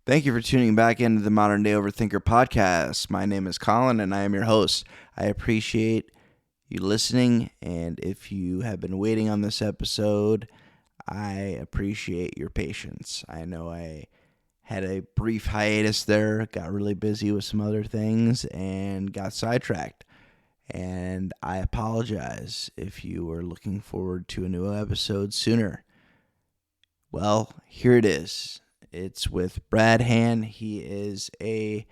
Thank you for tuning back into the Modern Day Overthinker podcast. My name is Colin, and I am your host. I appreciate you listening, and if you have been waiting on this episode, I appreciate your patience. I know I had a brief hiatus there, got really busy with some other things, and got sidetracked. And I apologize if you were looking forward to a new episode sooner. Well, here it is. It's with Brad Hann. He is a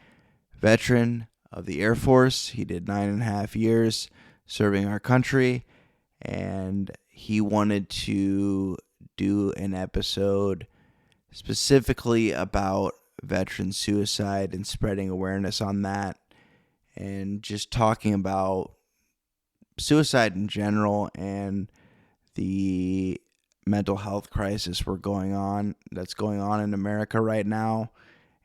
veteran of the Air Force. He did 9.5 years serving our country, and he wanted to do an episode specifically about veteran suicide and spreading awareness on that, and just talking about suicide in general and the mental health crisis that's going on in America right now.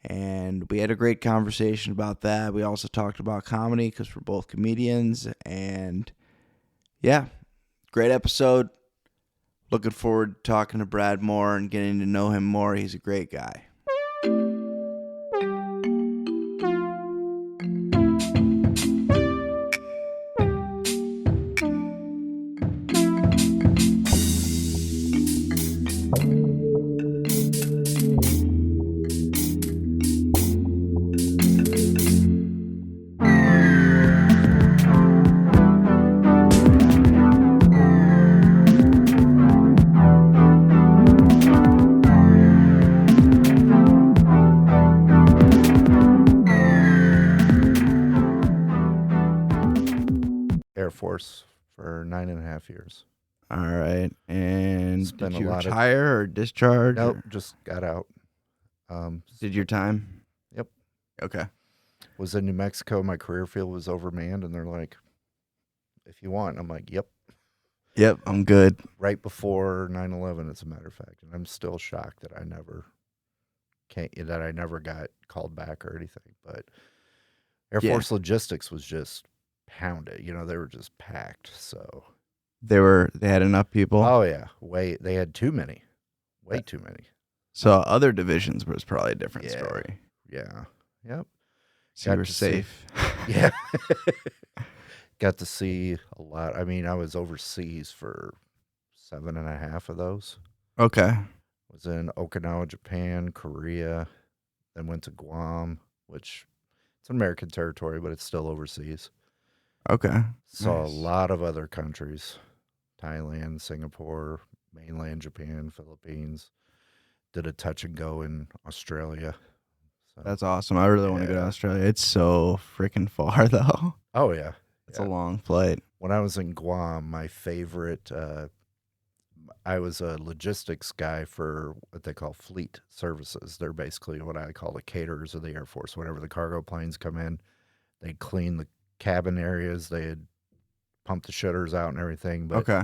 And we had a great conversation about that. We also talked about comedy because we're both comedians. And yeah, great episode. Looking forward to talking to Brad more and getting to know him more. He's a great guy. Air Force for 9.5 years. All right. And Spent did a you lot of- retire or discharge? Nope, or just got out. did your time? Yep. Okay. Was in New Mexico. My career field was overmanned, and they're like, if you want. I'm like, yep. Yep, I'm good. Right before 9/11, as a matter of fact. And I'm still shocked that I never got called back or anything. But Air Yeah. Force logistics was just pounded. They were just packed. So, They had enough people. oh yeah, they had too many, way too many. So other divisions was probably a different Yeah. story. Yeah, yep. So you Got were to see- safe. Yeah. Got to see a lot. I mean, I was overseas for 7.5 of those. Okay. Was in Okinawa, Japan, Korea, then went to Guam, which it's an American territory, but it's still overseas. Okay. Saw Nice. a lot of other countries. Thailand, Singapore, mainland Japan, Philippines. Did a touch and go in Australia. So, That's awesome. I really want to go to Yeah. Australia. It's so freaking far though. oh yeah. It's Yeah. a long flight. When I was in Guam, my favorite, I was a logistics guy for what they call fleet services. They're basically what I call the caterers of the Air Force. Whenever the cargo planes come in, they'd clean the cabin areas, they'd pump the shutters out and everything. But Okay.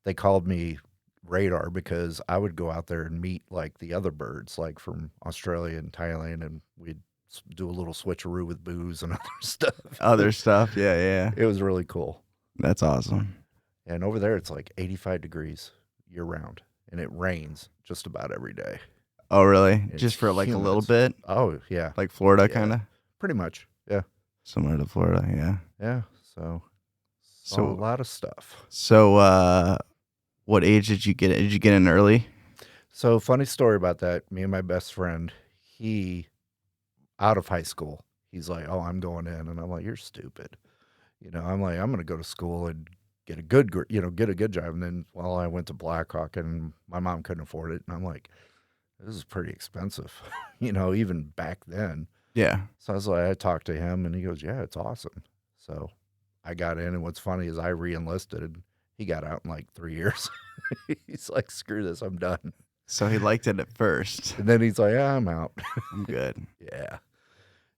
they called me radar because I would go out there and meet like the other birds, like from Australia and Thailand, and we'd do a little switcheroo with booze and other stuff. Other stuff. Yeah, yeah. It was really cool. That's awesome. And over there, it's like 85 degrees year round, and it rains just about every day. Oh, really? It's Just for like a little humid. bit? Oh, yeah, Like Florida Yeah. kind of? pretty much. Yeah. Similar to Florida, yeah. Yeah. So So- a lot of stuff. So what age did you get in? Did you get in early? So funny story about that. Me and my best friend, he, out of high school, he's like, oh, I'm going in. And I'm like, you're stupid. I'm like, I'm going to go to school and get a good job. And then, well, I went to Blackhawk and my mom couldn't afford it. And I'm like, this is pretty expensive, even back then. Yeah. So I was like, I talked to him and he goes, yeah, it's awesome. So I got in. And what's funny is I re-enlisted and he got out in like 3 years. He's like, screw this, I'm done. So he liked it at first. And then he's like, yeah, I'm out. I'm good. Yeah.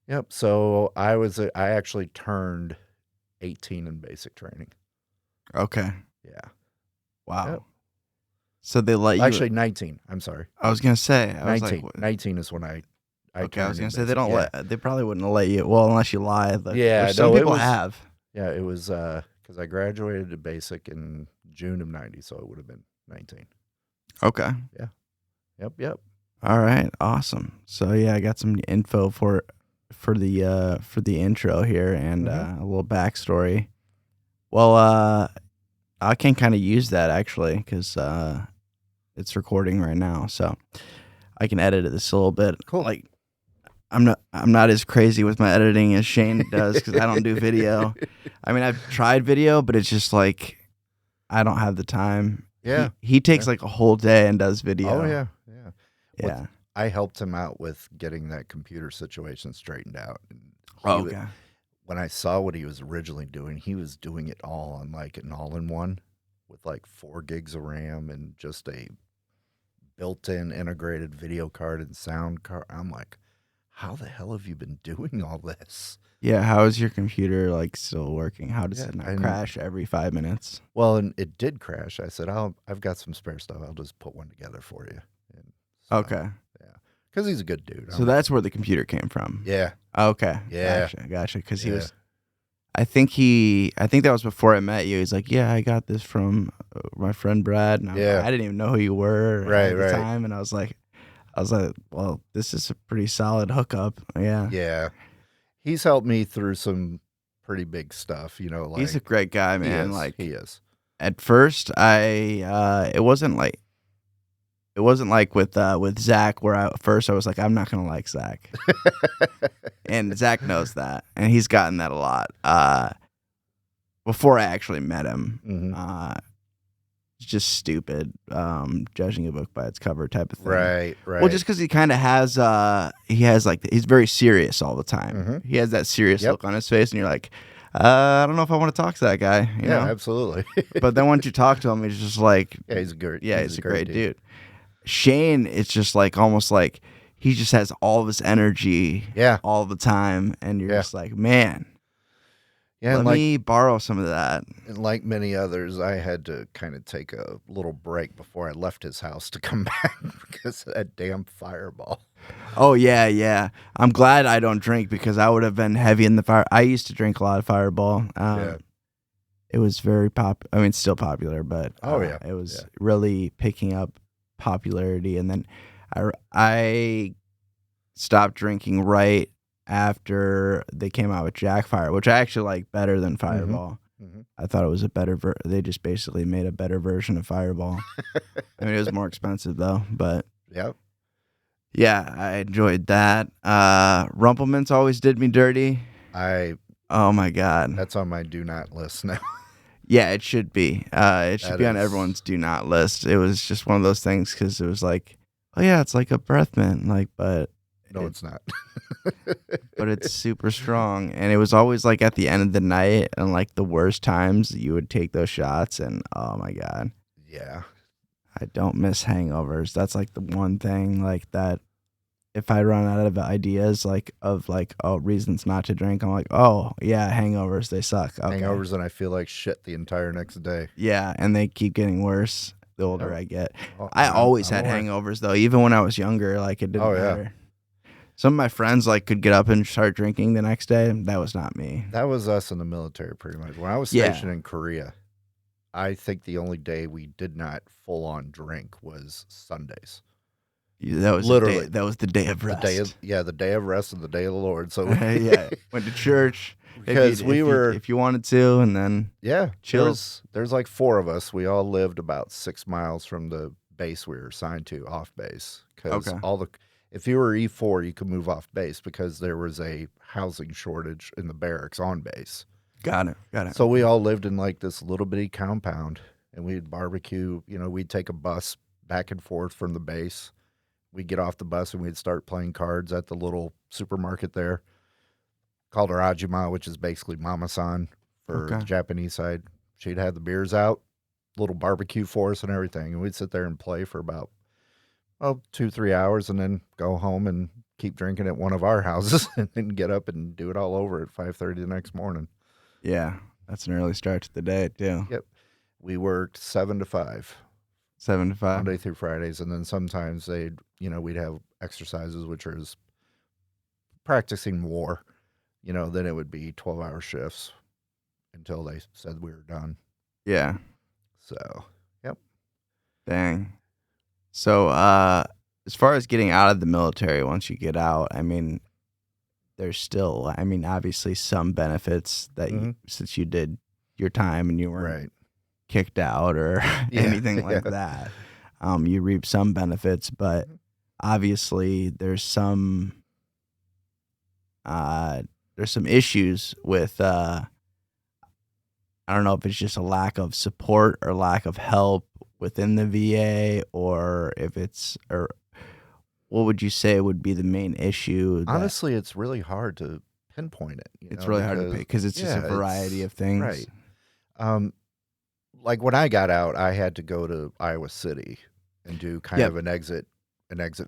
Yep. So I actually turned 18 in basic training. Okay. Yeah. Wow. Yep. So they let you Actually 19. I'm sorry. I was gonna say 19. what- 19 is when I okay, I was turned gonna in say they basic- don't yeah. they probably wouldn't let you unless you lie. Yeah, which some no, it people was- have. Yeah, it was because I graduated to basic in June of 90, so it would have been 19. Okay. Yep. All right, awesome. So yeah, I got some info for the intro here and Hmm. a little backstory. Well, I can kind of use that actually because it's recording right now, so I can edit this a little bit. Cool. Like I'm not as crazy with my editing as Shane does because I don't do video. I mean, I've tried video, but it's just like I don't have the time. Yeah. He takes Yeah. like a whole day and does Oh video. yeah. Yeah. With Yeah. I helped him out with getting that computer situation straightened out. And Oh, he okay. when I saw what he was originally doing, he was doing it all on like an all-in-one with like 4 gigs of RAM and just a built-in integrated video card and sound card. I'm like, how the hell have you been doing all this? Yeah, how is your computer like still working? How does Yeah, it not and crash every 5 minutes? well, and it did crash. I said, I've got some spare stuff. I'll just put one together for you. And so, Okay. yeah, because he's a good dude. So that's where the computer came from. Yeah, Okay. yeah, Gotcha. Because he yeah, was, I think that was before I met you. He's like, yeah, I got this from my friend Brad. And yeah. I didn't even know who you were Right, at the right. time. And I was like, well, this is a pretty solid hookup. Yeah. Yeah. He's helped me through some pretty big stuff, He's a like great guy, he man. is. Like He is. at first it wasn't like with Zach where at first I was like, I'm not gonna like Zach. And Zach knows that. And he's gotten that a lot. Before I actually met him. Hmm. It's just stupid, judging a book by its cover type of thing. Right, right. Well, just because he kind of has, he's very serious all the time. Mhm. He has that serious Yep. look on his face, and you're like, I don't know if I want to talk to that guy, you Yeah, know? absolutely. But then once you talk to him, he's just like, Yeah, he's a great. yeah, he's a great dude. Shane, it's just like almost like he just has all this energy Yeah, all the time, and you're Yeah. just like, man, yeah. let And like, me borrow some of that. and like many others, I had to kind of take a little break before I left his house to come back because of that damn fireball. Oh yeah. I'm glad I don't drink because I would have been heavy in the fire. I used to drink a lot of Fireball. Yeah. It was very I mean, it's still popular, but Oh, yeah. it was Yeah. really picking up popularity. And then I stopped drinking right after they came out with Jack Fire, which I actually like better than Fireball. Mhm. I thought it was a better. They just basically made a better version of Fireball. I mean, it was more expensive though, but. Yep. Yeah, I enjoyed that. Rumplemints always did me dirty. Oh my god. That's on my do not list now. Yeah, it should be. It should That be on is- everyone's do not list. It was just one of those things because it was like, oh yeah, it's like a breath mint, like, but No, it's not. but it's super strong, and it was always like at the end of the night and like the worst times you would take those shots, and oh my god, Yeah. I don't miss hangovers. That's like the one thing like that. If I run out of ideas of reasons not to drink, I'm like, oh yeah, hangovers, they suck. Okay. Hangovers, and I feel like shit the entire next day. Yeah, and they keep getting worse the older Yep. I get. Oh, I always I'm had aware. hangovers though, even when I was younger. Like it didn't Oh, yeah. matter. Some of my friends like could get up and start drinking the next day. That was not me. That was us in the military, pretty much. When I was Yeah. stationed in Korea, I think the only day we did not full on drink was Sundays. That was Literally. that was the day of rest. The day of rest and the day of the Lord. So Yeah, went to church because if you wanted to, and then yeah, chills. there's like 4 of us. We all lived about 6 miles from the base we were assigned to, off base. Because Okay. if you were E4, you could move off base because there was a housing shortage in the barracks on base. Got it. So we all lived in like this little bitty compound, and we'd barbecue. We'd take a bus back and forth from the base. We'd get off the bus and we'd start playing cards at the little supermarket there, called her Ajima, which is basically Mama-san for Okay. the Japanese side. She'd have the beers out, little barbecue for us and everything, and we'd sit there and play for about 2-3 hours, and then go home and keep drinking at one of our houses, and then get up and do it all over at 5:30 the next morning. Yeah, that's an early start to the day too. Yep. We worked 7 to 5. 7 to 5. Monday through Fridays, and then sometimes we'd have exercises, which is practicing war. Then it would be 12-hour shifts until they said we were done. Yeah. So, yep. Dang. So as far as getting out of the military, once you get out, I mean, there's still, I mean, obviously some benefits that since you did your time and you weren't Right. kicked out or Yeah. anything like that, you reap some benefits, but obviously there's some issues with I don't know if it's just a lack of support or lack of help within the VA, or if it's, or what would you say would be the main issue that Honestly, it's really hard to pinpoint it, it's really hard to pick because it's just a yeah, variety it's of things? right. Um, like when I got out, I had to go to Iowa City and do kind Yep. of an exit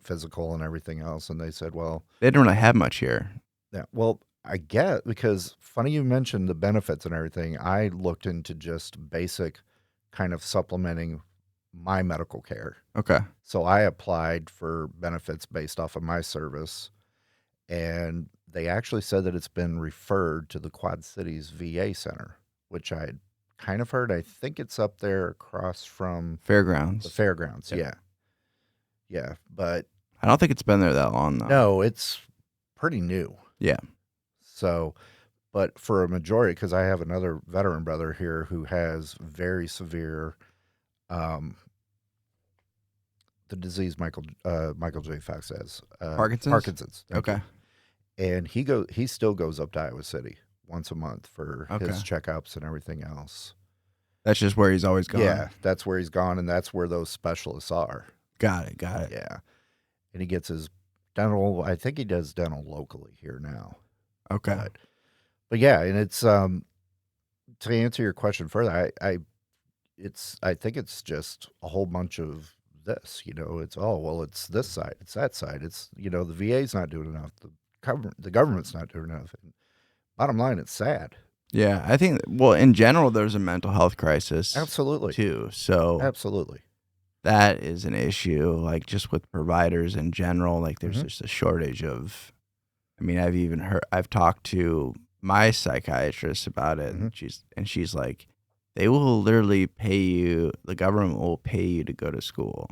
physical and everything else. And they said, well, They don't really have much here. yeah, well, I get because funny you mentioned the benefits and everything. I looked into just basic kind of supplementing my medical care. Okay. So I applied for benefits based off of my service, and they actually said that it's been referred to the Quad Cities VA Center, which I had kind of heard. I think it's up there across from the Fairgrounds. fairgrounds. Yep. Yeah. Yeah. But I don't think it's been there that long, though. no, it's pretty new. Yeah. So, but for a majority, because I have another veteran brother here who has very severe, the disease Michael J. Fox has, Parkinson's? Parkinson's. Thank Okay. you. And he still goes up to Iowa City once a month for his checkups and everything else. That's just where he's always gone. Yeah, that's where he's gone, and that's where those specialists are. Got it. Got it. Yeah, and he gets his dental. I think he does dental locally here now. Okay. But yeah, and it's to answer your question further, I think it's just a whole bunch of this. You know, it's it's this side, it's that side. It's the VA's not doing enough. The government's not doing enough. And bottom line, it's sad. Yeah, I think, well, in general, there's a mental health crisis. Absolutely. Too. So Absolutely. that is an issue, like just with providers in general. Like there's just a shortage of, I mean, I've talked to my psychiatrist about it, and she's like, they will literally pay you, the government will pay you to go to school,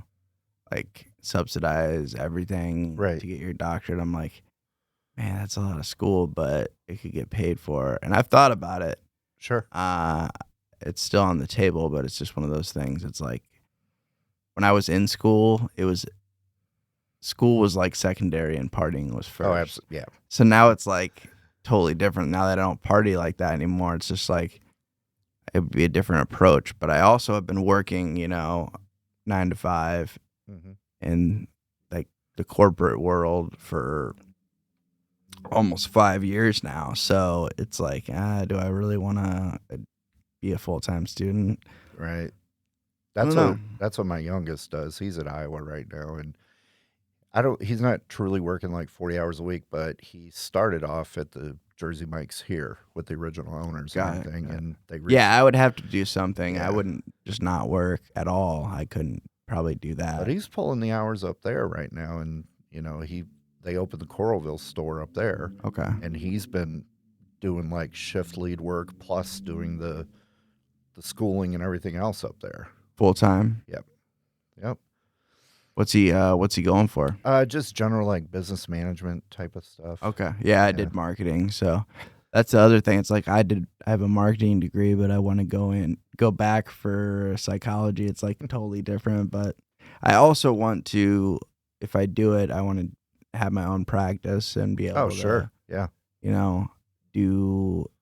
like subsidize everything to get your doctorate. I'm like, man, that's a lot of school, but it could get paid for. And I've thought about it. Sure. It's still on the table, but it's just one of those things. It's like when I was in school, school was like secondary and partying was first. Oh, absolutely. Yeah. So now it's like totally different. Now that I don't party like that anymore, it's just like it would be a different approach. But I also have been working, 9 to 5 in like the corporate world for almost 5 years now. So it's like, do I really want to be a full-time student? Right. That's what my youngest does. He's at Iowa right now, and he's not truly working like 40 hours a week, but he started off at the Jersey Mike's here with the original owners and everything. And I would have to do something. Yeah. I wouldn't just not work at all. I couldn't probably do that. But he's pulling the hours up there right now, and they opened the Coralville store up there. Okay. And he's been doing like shift lead work plus doing the schooling and everything else up there. Full time? Yep. What's he going for? Just general like business management type of stuff. Okay. Yeah, I did marketing, so that's the other thing. It's like I have a marketing degree, but I want to go back for psychology. It's like totally different, but I also want to, if I do it, I want to have my own practice and be able to,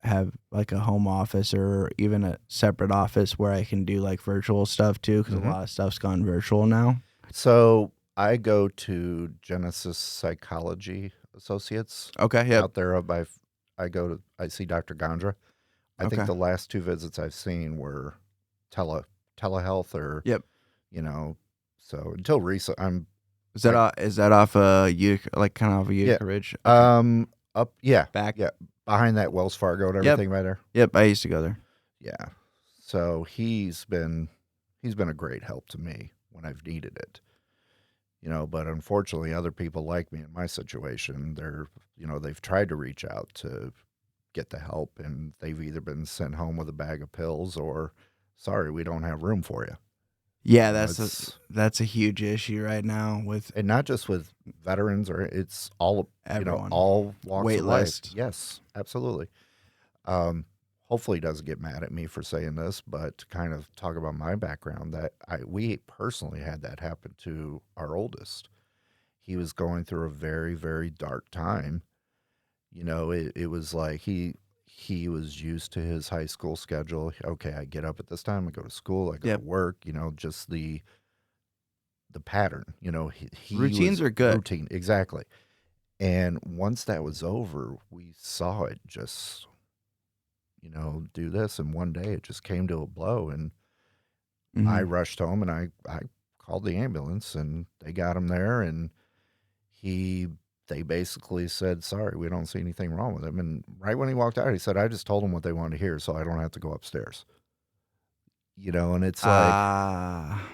have like a home office or even a separate office where I can do like virtual stuff too, because a lot of stuff's gone virtual now. So I go to Genesis Psychology Associates. Okay, yeah. Out there I see Dr. Gondra. I think the last 2 visits I've seen were telehealth or so until recent Is that off Utica, like kind of off of Utica Ridge? Okay. Back behind that Wells Fargo and everything right there. Yep, I used to go there. Yeah. So he's been a great help to me when I've needed it. But unfortunately other people like me in my situation, they've tried to reach out to get the help, and they've either been sent home with a bag of pills or, sorry, we don't have room for you. Yeah, You know, that's a huge issue right now with and not just with veterans, or it's all, everyone. all walks Wait of life. list. Yes, absolutely. Um, Hopefully he doesn't get mad at me for saying this, but to kind of talk about my background, that we personally had that happen to our oldest. He was going through a very, very dark time. It was like he was used to his high school schedule. Okay, I get up at this time, I go to school, I go to Yep. work, just the pattern. He Routines was are good. routine, exactly. And once that was over, we saw it just, do this, and one day it just came to a blow, and I Mhm. rushed home, and I called the ambulance, and they got him there, and he they basically said, sorry, we don't see anything wrong with him. And right when he walked out, he said, I just told him what they wanted to hear, so I don't have to go upstairs. And it's like, Ah,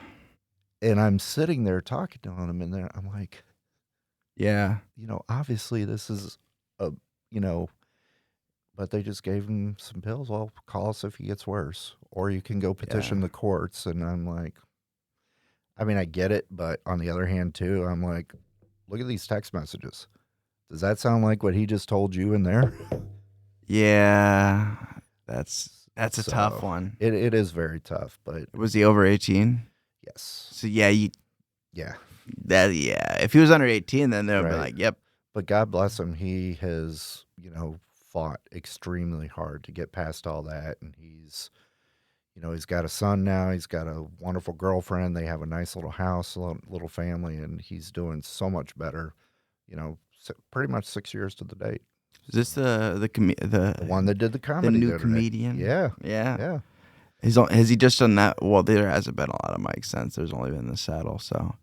and I'm sitting there talking to him, and I'm like, yeah, obviously this is a, you know, but they just gave him some pills. Well, call us if he gets worse, or you can go yeah, petition the courts. And I'm like, I mean, I get it, but on the other hand, too, I'm like, look at these text messages. Does that sound like what he just told you in there? yeah. That's a tough So one. it is very tough, but Was he over 18? yes, So yeah, yeah, yeah. If he was under 18, then they'll be right. like, yep. But God bless him, he has fought extremely hard to get past all that, and he's got a son now. He's got a wonderful girlfriend. They have a nice little house, a little family, and he's doing so much better. Pretty much 6 years to the date. Is this So, the the one that did the the comedy new the other day. comedian? Yeah, Yeah. yeah. Has he just done that? Well, there hasn't been a lot of Mike since. There's only been the saddle. So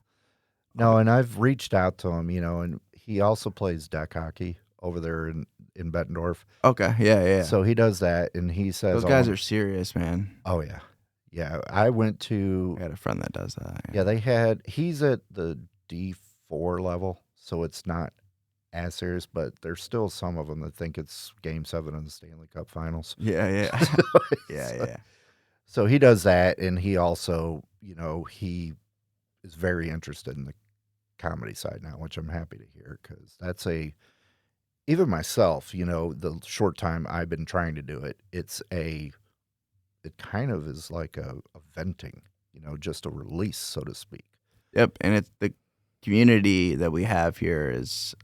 No, and I've reached out to him, and he also plays deck hockey over there in Bettendorf. okay, yeah, yeah. So he does that, and he says, Those guys are serious, man. oh yeah, yeah." I went to, I got a friend that does that. yeah. He's at the D4 level, so it's not as serious, but there's still some of them that think it's Game 7 of the Stanley Cup Finals. Yeah, yeah, So yeah, it's, yeah. so he does that, and he also, he is very interested in the comedy side now, which I'm happy to hear, because that's even myself, the short time I've been trying to do it, it kind of is like a venting, just a release, so to speak. Yep, and it's the community that we have here is.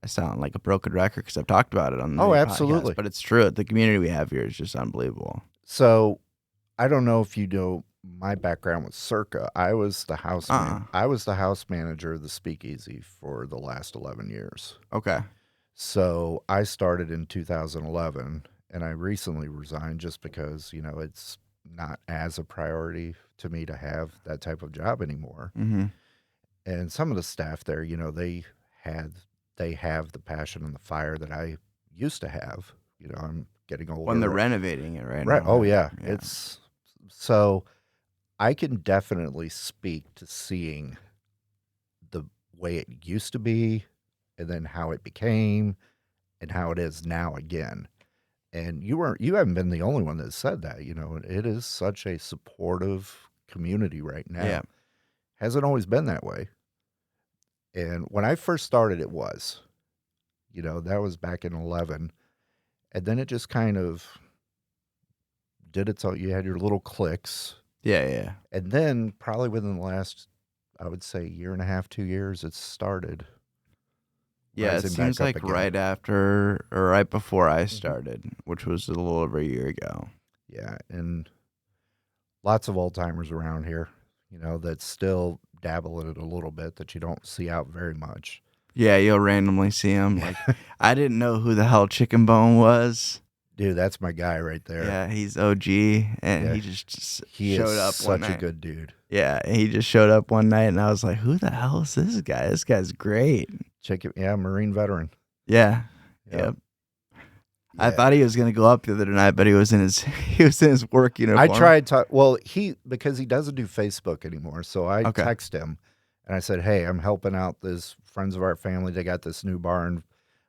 I sound like a broken record because I've talked about it on the Oh, podcast, absolutely. but it's true. The community we have here is just unbelievable. So I don't know if you know my background with Circa. I was the house I was the house manager of the Speakeasy for the last 11 years. Okay. So I started in 2011, and I recently resigned just because, it's not as a priority to me to have that type of job anymore. Mm-hmm. And some of the staff there, they have the passion and the fire that I used to have. I'm getting older. When they're renovating it right. now. Oh yeah. It's so I can definitely speak to seeing the way it used to be, and then how it became, and how it is now again. And you haven't been the only one that said that. It is such a supportive community right now. Yeah. Hasn't always been that way. And when I first started, it was, that was back in 11. And then it just kind of did its own. You had your little cliques. Yeah, yeah. And then probably within the last, I would say, year and a half, 2 years, it started. Yeah, it seems like right after or right before I started, which was a little over a year ago. Yeah, and lots of old timers around here, that still dabble in it a little bit, that you don't see out very much. Yeah, you'll randomly see him. Like, I didn't know who the hell Chicken Bone was. Dude, that's my guy right there. Yeah, he's OG, and he just showed up one night. Such a good dude. Yeah, he just showed up one night, and I was like, "Who the hell is this guy? This guy's great." Marine veteran. Yeah, yep. I thought he was gonna go up the other night, but he was in his work uniform. I tried because he doesn't do Facebook anymore, so I text him and I said, "Hey, I'm helping out this friends of our family. They got this new bar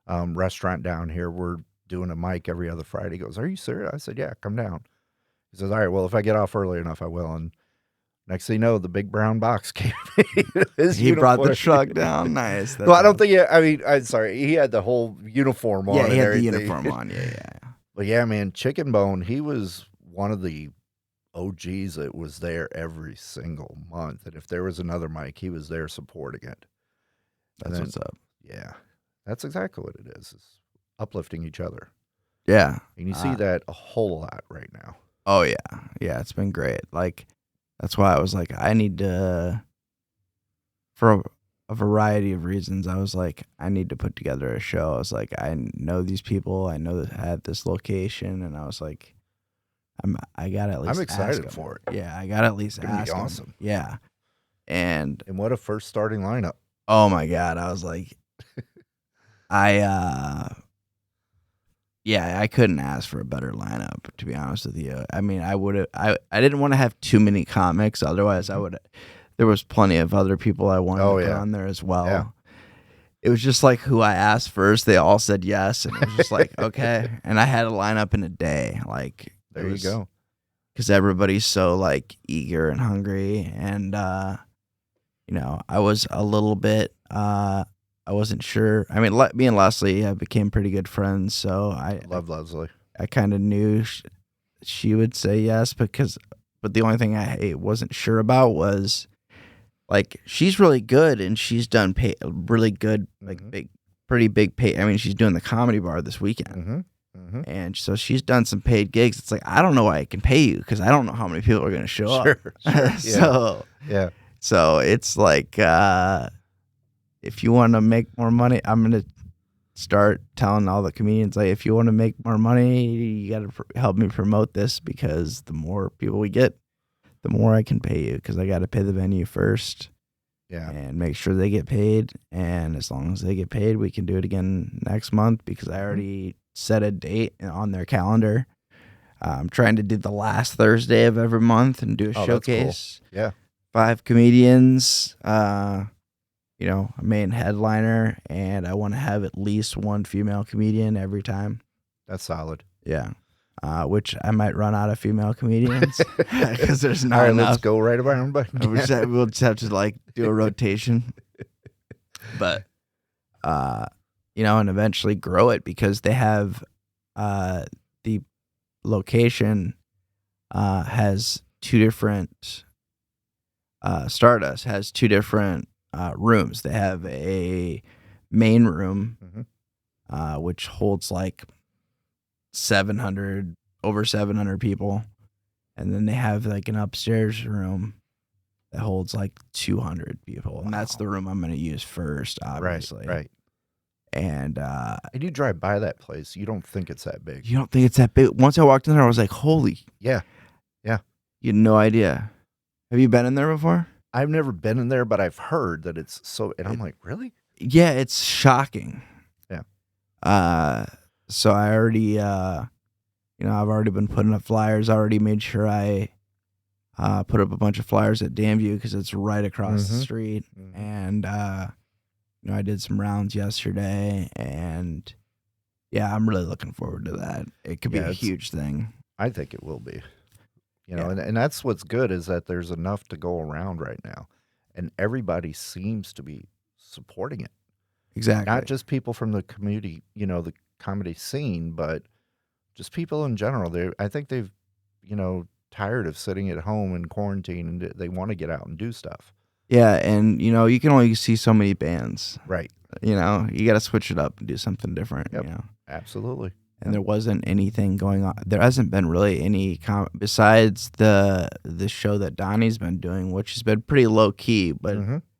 and restaurant down here. We're doing a mic every other Friday." He goes, "Are you serious?" I said, "Yeah, come down." He says, "All right, well, if I get off early enough, I will." And Next thing you know, the big brown box came. He brought the truck down. Nice. Well, I don't think. I'm sorry. He had the whole uniform on. Yeah, he and had the everything. uniform on. Yeah. But yeah, man, Chicken Bone. He was one of the OGs that was there every single month, and if there was another mic, he was there supporting it. That's what's up. Yeah, that's exactly what it is uplifting each other. Yeah. And you see that a whole lot right now. Oh, yeah. Yeah, it's been great. Like, that's why I was like, I need to, for a variety of reasons, I was like, I need to put together a show. I was like, I know these people. I know that I have this location. And I was like, I got to at least I'm excited ask for it. Yeah, I got to at least It's gonna ask be him. awesome. Yeah. And what a first starting lineup. oh, my God. I was like, yeah, I couldn't ask for a better lineup, to be honest with you. I mean, I didn't want to have too many comics. Otherwise, there was plenty of other people I wanted to put on there as well. Yeah. It was just like who I asked first. They all said yes. And it was just like, okay. And I had a lineup in a day. Like, there you go. Because everybody's so like eager and hungry. And, I was a little bit, I wasn't sure. I mean, me and Leslie became pretty good friends, so I love Leslie. I kind of knew she would say yes but the only thing I wasn't sure about was like she's really good and she's done really good like pretty big pay. I mean, she's doing the Comedy Bar this weekend, and so she's done some paid gigs. It's like I don't know why I can pay you because I don't know how many people are going to show up. Yeah. So it's like. If you want to make more money, I'm going to start telling all the comedians, like, if you want to make more money, you got to help me promote this because the more people we get, the more I can pay you because I got to pay the venue first and make sure they get paid. And as long as they get paid, we can do it again next month because I already set a date on their calendar. I'm trying to do the last Thursday of every month and do a showcase. Cool. Yeah. 5 comedians, a main headliner, and I want to have at least one female comedian every time. That's solid. Yeah. Which I might run out of female comedians because there's not All right, enough. let's go right around. We'll just have to like do a rotation. But, and eventually grow it because they have the location has 2 different, Stardust has 2 different rooms. They have a main room, which holds like over 700 people, and then they have like an upstairs room that holds like 200 people, and that's the room I'm going to use first, obviously. Right. And you drive by that place, you don't think it's that big. You don't think it's that big. Once I walked in there, I was like, "Holy!" Yeah. You had no idea. Have you been in there before? I've never been in there, but I've heard that it's so, and I'm like, really? Yeah, it's shocking. Yeah. So I already, I've already been putting up flyers. I already made sure I put up a bunch of flyers at Danview because it's right across the street. And, I did some rounds yesterday, and yeah, I'm really looking forward to that. It could be a huge thing. I think it will be. And that's what's good is that there's enough to go around right now, and everybody seems to be supporting it. Exactly. Not just people from the community, the comedy scene, but just people in general. I think they've, tired of sitting at home in quarantine, and they want to get out and do stuff. Yeah, and you can only see so many bands. Right. You got to switch it up and do something different. Yep. Absolutely. And there wasn't anything going on. There hasn't been really any besides the show that Donnie's been doing, which has been pretty low key, but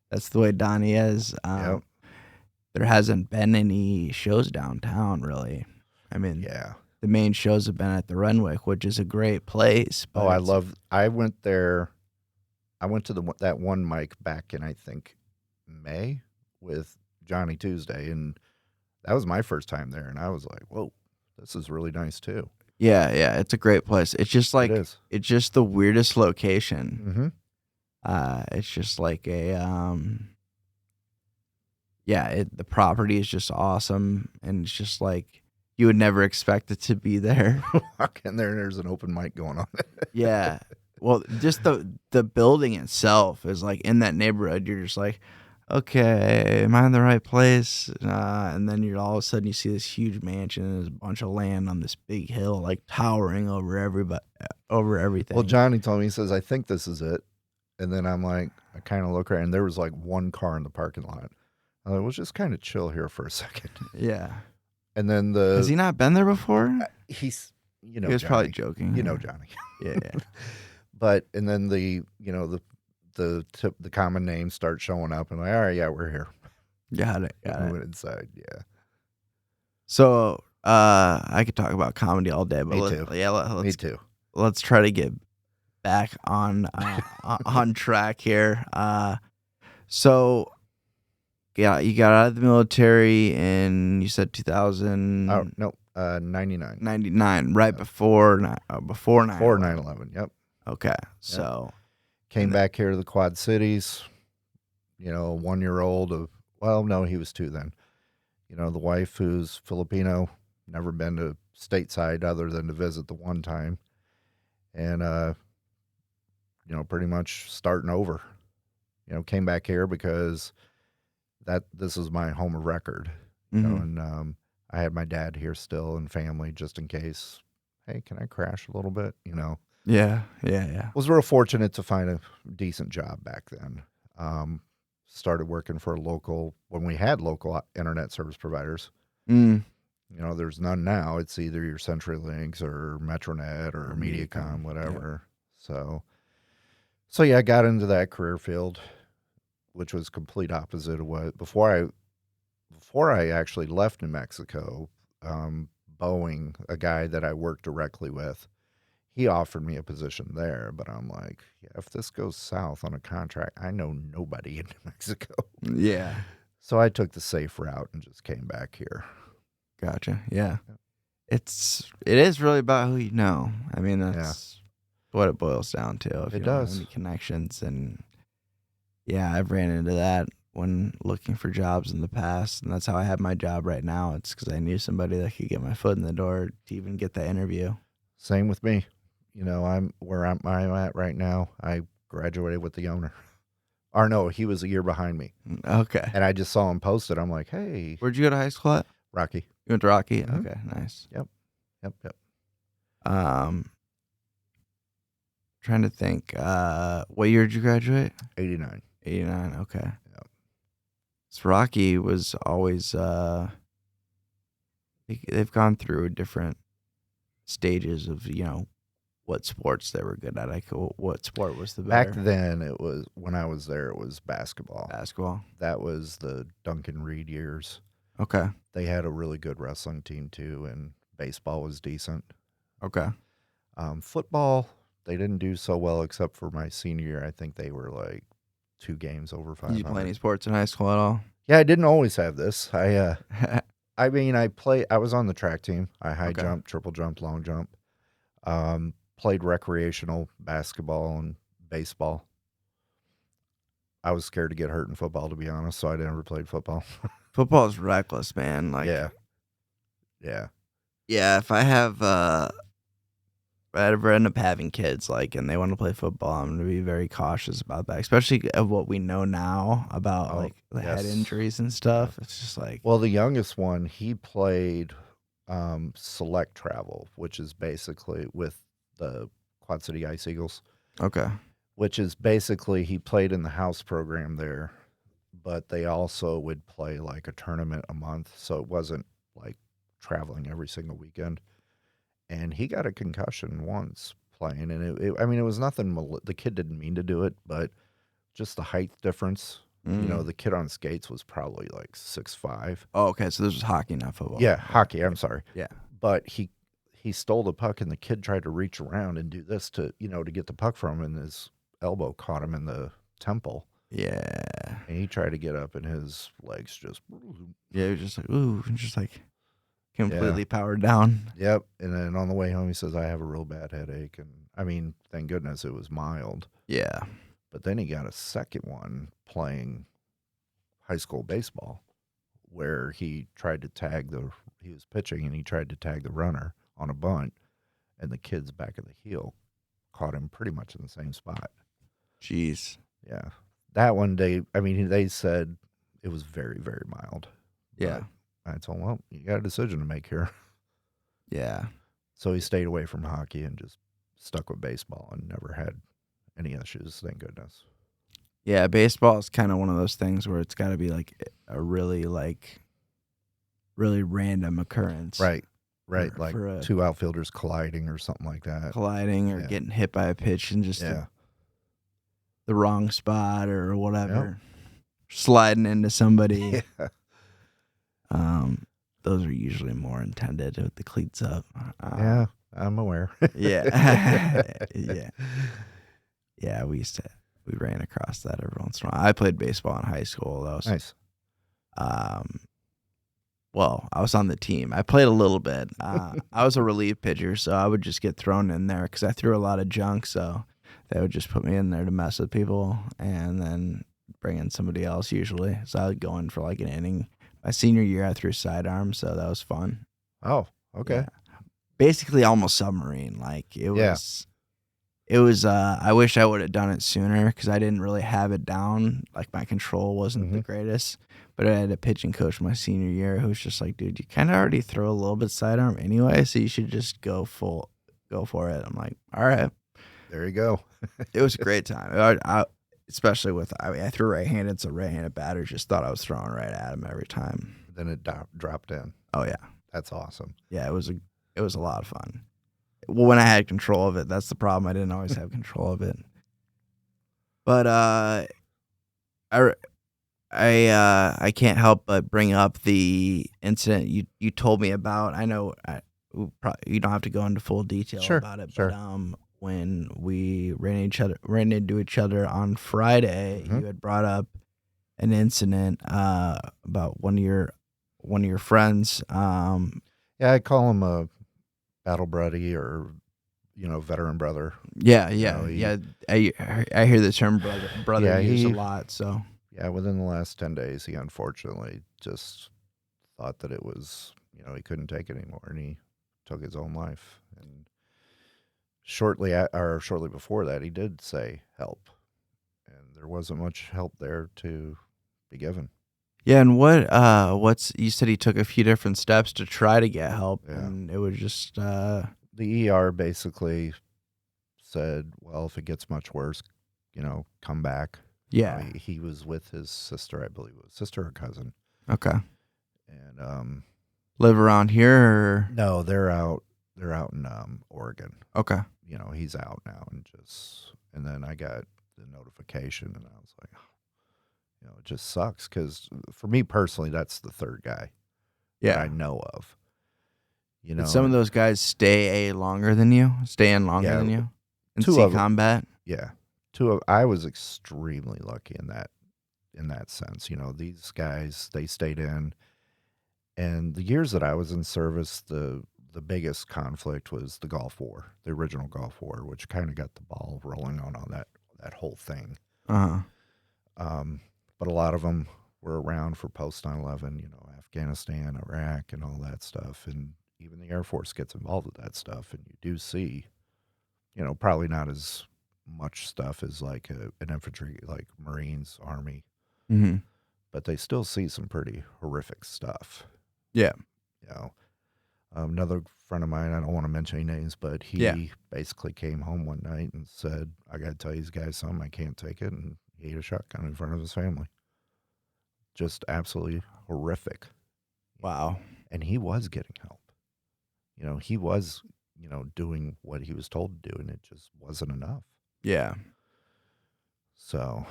that's the way Donnie is. There hasn't been any shows downtown really. I mean, the main shows have been at the Renwick, which is a great place. But I went there. I went to that one mic back in I think May with Johnny Tuesday, and that was my first time there, and I was like, whoa. This is really nice too. Yeah, it's a great place. It's just like it's just the weirdest location. It's just like a the property is just awesome, and it's just like you would never expect it to be there. Walk in there and there's an open mic going on. Yeah, Well, just the building itself is like in that neighborhood. You're just like, okay, am I in the right place? And then you're all of a sudden you see this huge mansion and there's a bunch of land on this big hill, like towering over over everything. Well, Johnny told me, he says, I think this is it. And then I'm like, I kind of look around, and there was like one car in the parking lot. I'm like, well, just kind of chill here for a second. Yeah. And then Has he not been there before? He's, He was Johnny. probably joking. You know Johnny. Yeah. But, and then the common names start showing up, and like, all right, yeah, we're here. Got it. We went inside, yeah. So, I could talk about comedy all day, but Me too. Me too. Let's try to get back on on track here. So yeah, you got out of the military in, you said 2000. Oh no, 99. 99, right before 9/11. Yep. Okay, so came back here to the Quad Cities. 1-year-old of, well, no, he was 2 then. The wife, who's Filipino, never been to stateside other than to visit the one time, and pretty much starting over. Came back here because this is my home of record. And I had my dad here still and family just in case. Hey, can I crash a little bit? Yeah. Was real fortunate to find a decent job back then. Started working for when we had local internet service providers. There's none now. It's either your CenturyLinks or Metronet or Mediacom, whatever. Yeah. So yeah, I got into that career field, which was complete opposite of what before I actually left New Mexico. Boeing, a guy that I worked directly with, he offered me a position there, but I'm like, yeah, if this goes south on a contract, I know nobody in New Mexico. Yeah. So I took the safe route and just came back here. Gotcha. Yeah. It is really about who you know. I mean, that's what it boils down to. If you don't have any connections, and yeah, I've ran into that when looking for jobs in the past, and that's how I have my job right now. It's because I knew somebody that could get my foot in the door to even get that interview. Same with me. I'm where I'm at right now. I graduated with the owner. Or no, he was a year behind me. Okay. And I just saw him posted. I'm like, hey. Where'd you go to high school at? Rocky. You went to Rocky? Mm-hmm. Okay, nice. Yep. Trying to think. What year did you graduate? 89. 89, okay. Yep. So Rocky was always, they've gone through different stages of, what sports they were good at. What sport was the better? Back then, when I was there, it was basketball. Basketball. That was the Duncan Reed years. Okay. They had a really good wrestling team too, and baseball was decent. Okay. Football, they didn't do so well except for my senior year. I think they were like 2 games over 500. Did you play any sports in high school at all? Yeah, I didn't always have this. I was on the track team. I high jump, triple jump, long jump. Played recreational basketball and baseball. I was scared to get hurt in football, to be honest, so I never played football. Football is reckless, man. Like, yeah. If I ever end up having kids, and they want to play football, I'm going to be very cautious about that, especially of what we know now about the head injuries and stuff. It's just like, well, the youngest one, he played select travel, which is basically with the Quad City Ice Eagles. Okay. Which is basically, he played in the house program there, but they also would play like a tournament a month, so it wasn't like traveling every single weekend. And he got a concussion once playing, and it was nothing. The kid didn't mean to do it, but just the height difference. The kid on skates was probably like 6'5". Oh, okay. So this was hockey, not football. Yeah, hockey. I'm sorry. Yeah. But he stole the puck, and the kid tried to reach around and do this to get the puck from him, and his elbow caught him in the temple. Yeah. And he tried to get up, and his legs just. Yeah, he was just like, ooh, just like completely powered down. Yep. And then on the way home, he says, I have a real bad headache. And I mean, thank goodness it was mild. Yeah. But then he got a second one playing high school baseball where he tried to he was pitching, and he tried to tag the runner on a bunt, and the kid's back of the heel caught him pretty much in the same spot. Jeez. Yeah. That one day, I mean, they said it was very, very mild. Yeah. But I told him, well, you got a decision to make here. Yeah. So he stayed away from hockey and just stuck with baseball and never had any issues, thank goodness. Yeah, baseball is kind of one of those things where it's got to be like a really random occurrence. Right. Like for two outfielders colliding or something like that. Colliding or getting hit by a pitch in just the wrong spot or whatever. Yep. Sliding into somebody. Yeah. Those are usually more intended with the cleats up. Yeah, I'm aware. Yeah. Yeah, we ran across that every once in a while. I played baseball in high school. That was nice. Well, I was on the team. I played a little bit. I was a relief pitcher, so I would just get thrown in there because I threw a lot of junk. So they would just put me in there to mess with people and then bring in somebody else usually. So I would go in for like an inning. My senior year, I threw sidearm, so that was fun. Oh, okay. Yeah. Basically almost submarine. Like it was. It was. I wish I would have done it sooner because I didn't really have it down. Like my control wasn't the greatest. But I had a pitching coach my senior year who was just like, "Dude, you kind of already throw a little bit sidearm anyway, so you should just go for it." I'm like, "All right." There you go. It was a great time. Especially with I threw right-handed, so right-handed batters just thought I was throwing right at him every time. Then it dropped in. Oh yeah, that's awesome. Yeah, it was a lot of fun. Well, when I had control of it, that's the problem. I didn't always have control of it. But I can't help but bring up the incident you told me about. I know you don't have to go into full detail about it, but when we ran into each other on Friday, you had brought up an incident about one of your friends. Yeah, I call him a battle buddy or veteran brother. Yeah. I hear the term brother used a lot. So yeah, within the last 10 days, he unfortunately just thought that it was he couldn't take it anymore, and he took his own life. And shortly before that, he did say help, and there wasn't much help there to be given. Yeah, and you said he took a few different steps to try to get help, and it was just the ER basically said, well, if it gets much worse, come back. Yeah. He was with his sister, I believe it was sister or cousin. Okay. And live around here or? No, they're out in Oregon. Okay. He's out now, and then I got the notification, and I was like, it just sucks because for me personally, that's the third guy that I know of. Did some of those guys stay longer than you? Stay in longer than you? And see combat? Yeah. I was extremely lucky in that sense. These guys, they stayed in. And the years that I was in service, the biggest conflict was the Gulf War, the original Gulf War, which kind of got the ball rolling on that whole thing. But a lot of them were around for post 9/11, Afghanistan, Iraq, and all that stuff. And even the Air Force gets involved with that stuff. And you do see, probably not as much stuff as like an infantry, like Marines, Army. Mm-hmm. But they still see some pretty horrific stuff. Yeah. Another friend of mine, I don't want to mention any names, but he basically came home one night and said, I got to tell these guys something, I can't take it. And he ate a shotgun in front of his family. Just absolutely horrific. Wow. And he was getting help. He was, doing what he was told to do, and it just wasn't enough. Yeah. So,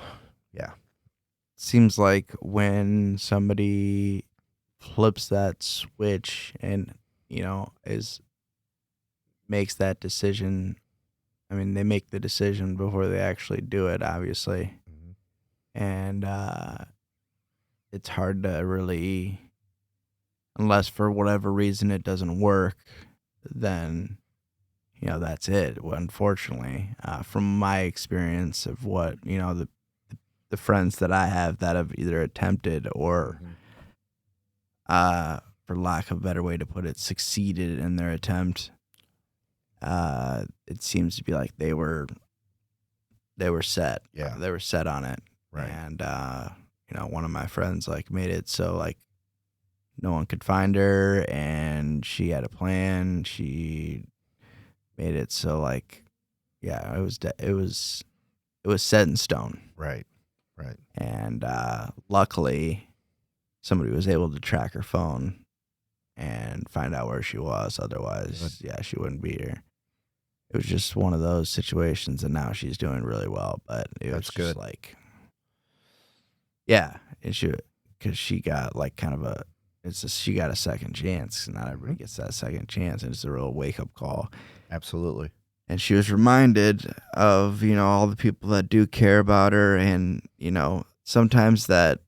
yeah. Seems like when somebody flips that switch and, makes that decision, I mean, they make the decision before they actually do it, obviously. Mm-hmm. And it's hard to really, unless for whatever reason it doesn't work, then, that's it. Well, unfortunately, from my experience of what, the friends that I have that have either attempted or, for lack of a better way to put it, succeeded in their attempt, it seems to be like they were set. Yeah. They were set on it. Right. And one of my friends like made it so like no one could find her, and she had a plan. She made it so like, yeah, it was set in stone. Right. Right. And luckily, somebody was able to track her phone and find out where she was. Otherwise, yeah, she wouldn't be here. It was just one of those situations, and now she's doing really well. But it was That's just good. like, yeah, because she got like kind of she got a second chance. Not everybody gets that second chance, and it's a real wake up call. Absolutely. And she was reminded of, all the people that do care about her, and, sometimes that,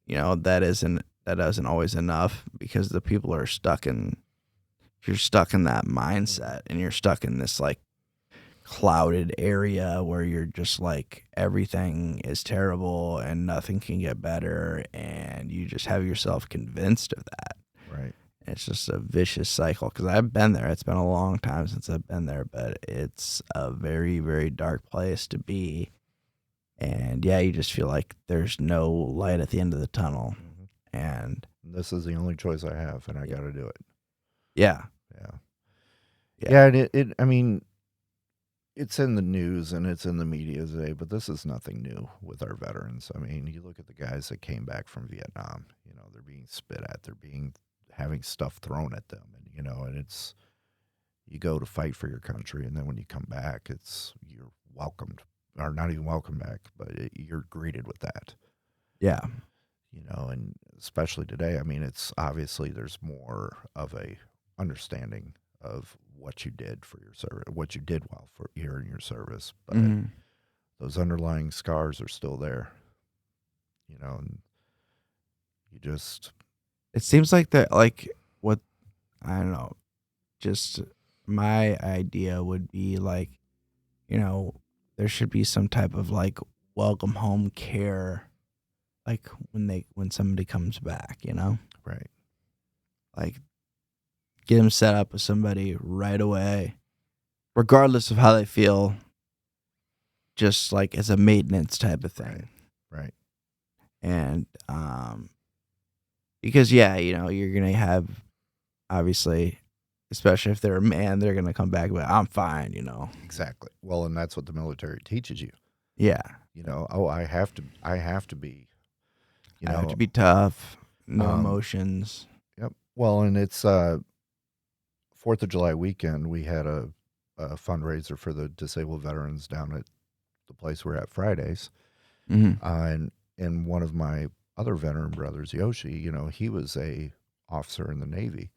that isn't always enough, because the people are you're stuck in that mindset, and you're stuck in this like clouded area where you're just like, everything is terrible and nothing can get better, and you just have yourself convinced of that. Right. It's just a vicious cycle, because I've been there. It's been a long time since I've been there, but it's a very, very dark place to be. And yeah, you just feel like there's no light at the end of the tunnel. Mm-hmm. And this is the only choice I have, and I got to do it. Yeah. Yeah. And I mean, it's in the news and it's in the media today, but this is nothing new with our veterans. I mean, you look at the guys that came back from Vietnam, they're being spit at, having stuff thrown at them, and it's, you go to fight for your country, and then when you come back, you're welcomed, or not even welcome back, but you're greeted with that. Yeah. And especially today, I mean, it's obviously there's more of a understanding of what you did for your service, what you did while you're in your service, but those underlying scars are still there, and you just, it seems like that, like, what, I don't know, just my idea would be like, there should be some type of like welcome home care, like when somebody comes back, right. like get them set up with somebody right away, regardless of how they feel, just like as a maintenance type of thing. Right. And because yeah, you're gonna have, obviously, especially if they're a man, they're gonna come back, but I'm fine, Exactly. Well, and that's what the military teaches you. Yeah. I have to be, I have to be tough, no emotions. Yep. Well, and it's 4th of July weekend. We had a fundraiser for the disabled veterans down at the place we're at Fridays. Mm-hmm. And one of my other veteran brothers, Yoshi, he was a officer in the Navy,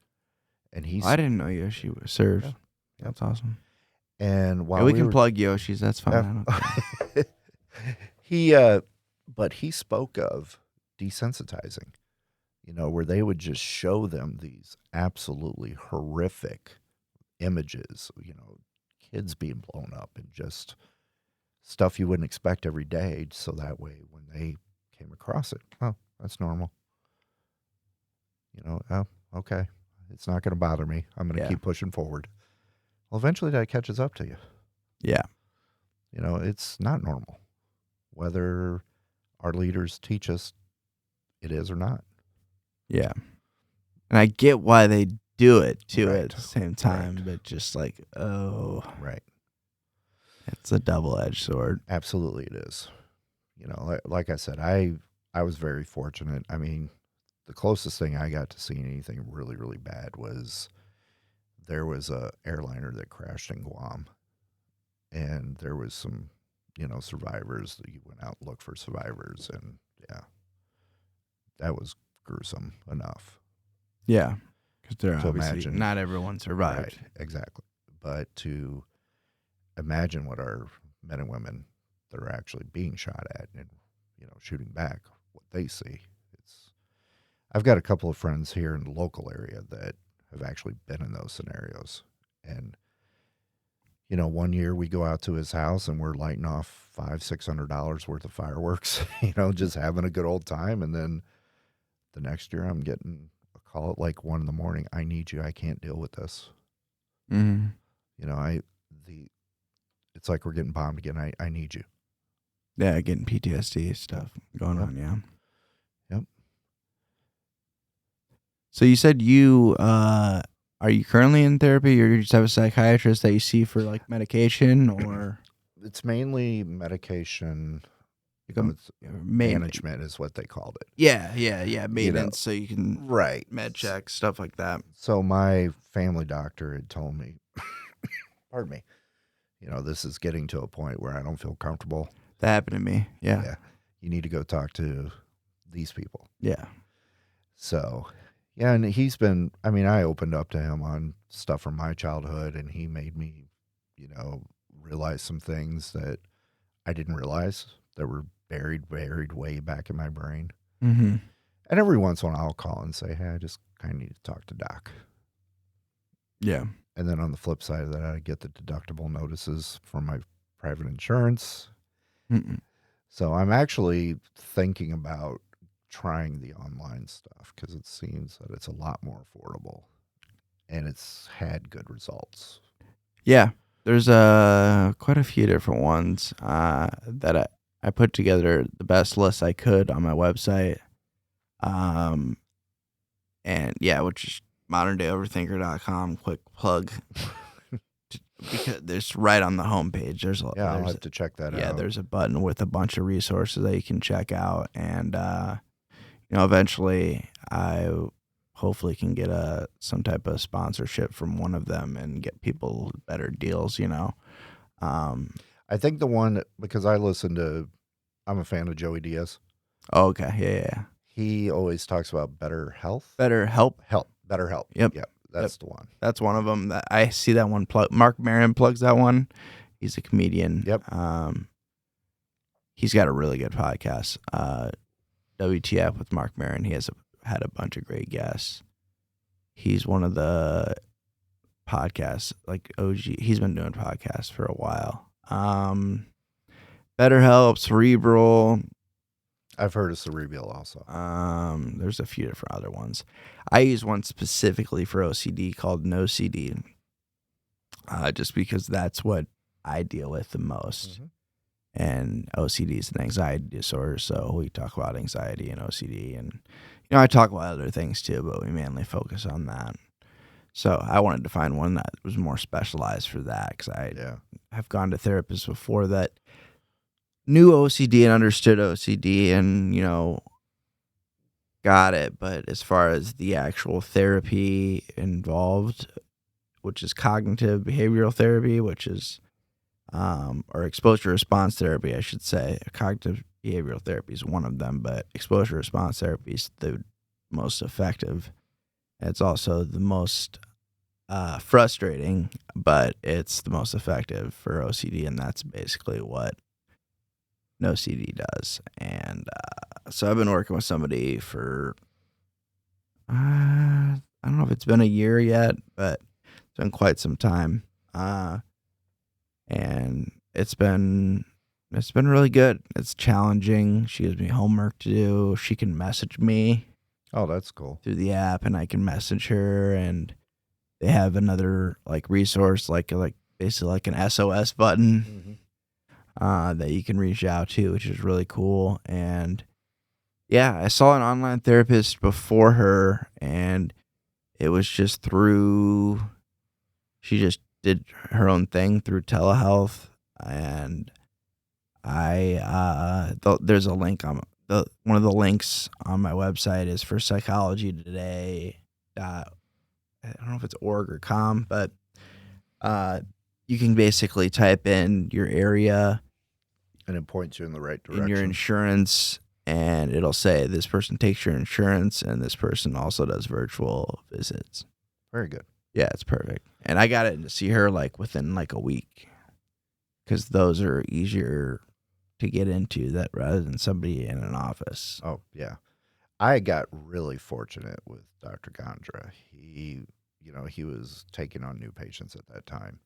and I didn't know Yoshi served. Yeah. That's awesome. And while we can plug Yoshi's, that's fine. But he spoke of desensitizing, where they would just show them these absolutely horrific images, kids being blown up and just stuff you wouldn't expect every day. So that way, when they came across it, oh, that's normal. Oh, okay. It's not going to bother me. I'm going to keep pushing forward. Well, eventually that catches up to you. Yeah. It's not normal, whether our leaders teach us it is or not. Yeah. And I get why they do it too at the same time, but just like, oh. Right. It's a double-edged sword. Absolutely it is. Like I said, I was very fortunate. I mean, the closest thing I got to seeing anything really, really bad was there was a airliner that crashed in Guam, and there was some, survivors that you went out and looked for survivors, and yeah, that was gruesome enough. Yeah, because they're obviously not everyone survived. Right, exactly. But to imagine what our men and women that are actually being shot at and shooting back, what they see. I've got a couple of friends here in the local area that have actually been in those scenarios. And, one year we go out to his house and we're lighting off $500-$600 worth of fireworks, just having a good old time. And then the next year I'm getting a call at like 1 a.m. I need you. I can't deal with this. Mm-hmm. You know, it's like we're getting bombed again. I need you. Yeah, getting PTSD stuff going Yep. on, yeah. Yep. So you said you are you currently in therapy, or you just have a psychiatrist that you see for like medication, or It's mainly medication. like a It's main management is what they called it. Yeah, You know, maintenance, so you can right. med check stuff like that. So my family doctor had told me, pardon me, this is getting to a point where I don't feel comfortable. That happened to me. Yeah. Yeah. You need to go talk to these people. Yeah. So, yeah, and I opened up to him on stuff from my childhood, and he made me, realize some things that I didn't realize that were buried way back in my brain. Mm-hmm. And every once in a while I'll call and say, hey, I just kind of need to talk to Doc. Yeah. And then on the flip side of that, I get the deductible notices from my private insurance. Mm-mm. So I'm actually thinking about trying the online stuff because it seems that it's a lot more affordable and it's had good results. Yeah. There's quite a few different ones that I put together the best list I could on my website. And yeah, which is moderndayoverthinker.com. Quick plug. Because there's right on the homepage. I'll have to check that out. Yeah, there's a button with a bunch of resources that you can check out, and eventually I hopefully can get some type of sponsorship from one of them and get people better deals. I think the one, because I'm a fan of Joey Diaz. Oh, okay, yeah. He always talks about better health. Better help. Better help. Yep. That's the one. That's one of them. I see that one plug. Mark Maron plugs that one. He's a comedian. Yep. He's got a really good podcast. WTF with Mark Maron. He has had a bunch of great guests. He's one of the podcasts, like OG. He's been doing podcasts for a while. BetterHelp, Cerebral. I've heard of Cerebral also. There's a few different other ones. I use one specifically for OCD called NoCD, just because that's what I deal with the most. Mm-hmm. And OCD is an anxiety disorder, so we talk about anxiety and OCD, and I talk about other things too, but we mainly focus on that. So I wanted to find one that was more specialized for that, because I have gone to therapists before that knew OCD and understood OCD and, got it. But as far as the actual therapy involved, which is cognitive behavioral therapy, which is, or exposure response therapy, I should say. Cognitive behavioral therapy is one of them, but exposure response therapy is the most effective. It's also the most frustrating, but it's the most effective for OCD, and that's basically what NoCD does. And so I've been working with somebody for I don't know if it's been a year yet, but it's been quite some time. And it's been really good. It's challenging. She gives me homework to do. She can message me. Oh, that's cool. Through the app, and I can message her, and they have another resource, like basically like an SOS button. Mm-hmm. That you can reach out to, which is really cool. And yeah, I saw an online therapist before her, and it was just she just did her own thing through telehealth. And there's a link on one of the links on my website is for Psychology Today. I don't know if it's org or com, but you can basically type in your area, and it points you in the right direction. In your insurance, and it'll say this person takes your insurance, and this person also does virtual visits. Very good. Yeah, it's perfect. And I got it to see her within a week, because those are easier to get into that rather than somebody in an office. Oh, yeah. I got really fortunate with Dr. Gondra. He was taking on new patients at that time.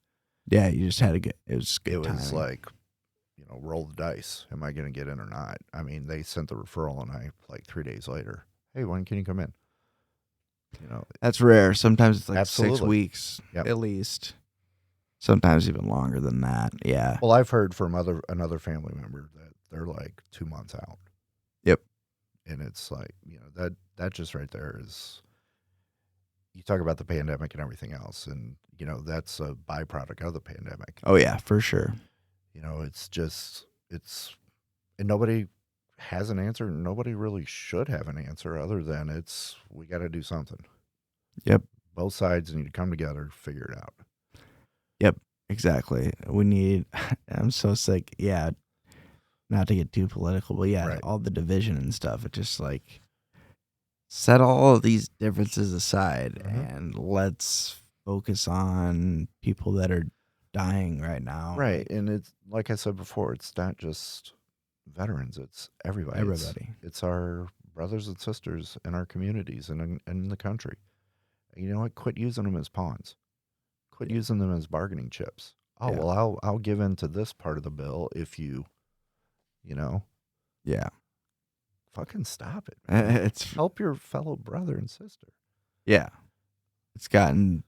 Yeah, you just had to get it was good. It was like, roll the dice. Am I going to get in or not? I mean, they sent the referral, and I 3 days later, hey, when can you come in? That's rare. Sometimes it's Absolutely. 6 weeks Yep. at least. Sometimes even longer than that. Yeah. Well, I've heard from another family member that they're like 2 months out. Yep. And it's like, that just right there is, you talk about the pandemic and everything else, and that's a byproduct of the pandemic. Oh yeah, for sure. And nobody has an answer, and nobody really should have an answer other than we got to do something. Yep. Both sides need to come together, figure it out. Yep. Exactly. We need. I'm so sick. Yeah. Not to get too political, but yeah, Right. all the division and stuff. It just like set all of these differences aside and let's focus on people that are dying right now. Right. Like, And it's like I said before, it's not just veterans, it's everybody. It's our brothers and sisters in our communities and in the country. You know what? Quit using them as pawns. Quit using them as bargaining chips. Oh, Yeah. well, I'll give in to this part of the bill if you know. Yeah. Fucking stop it, man. It's Help your fellow brother and sister. yeah. It's gotten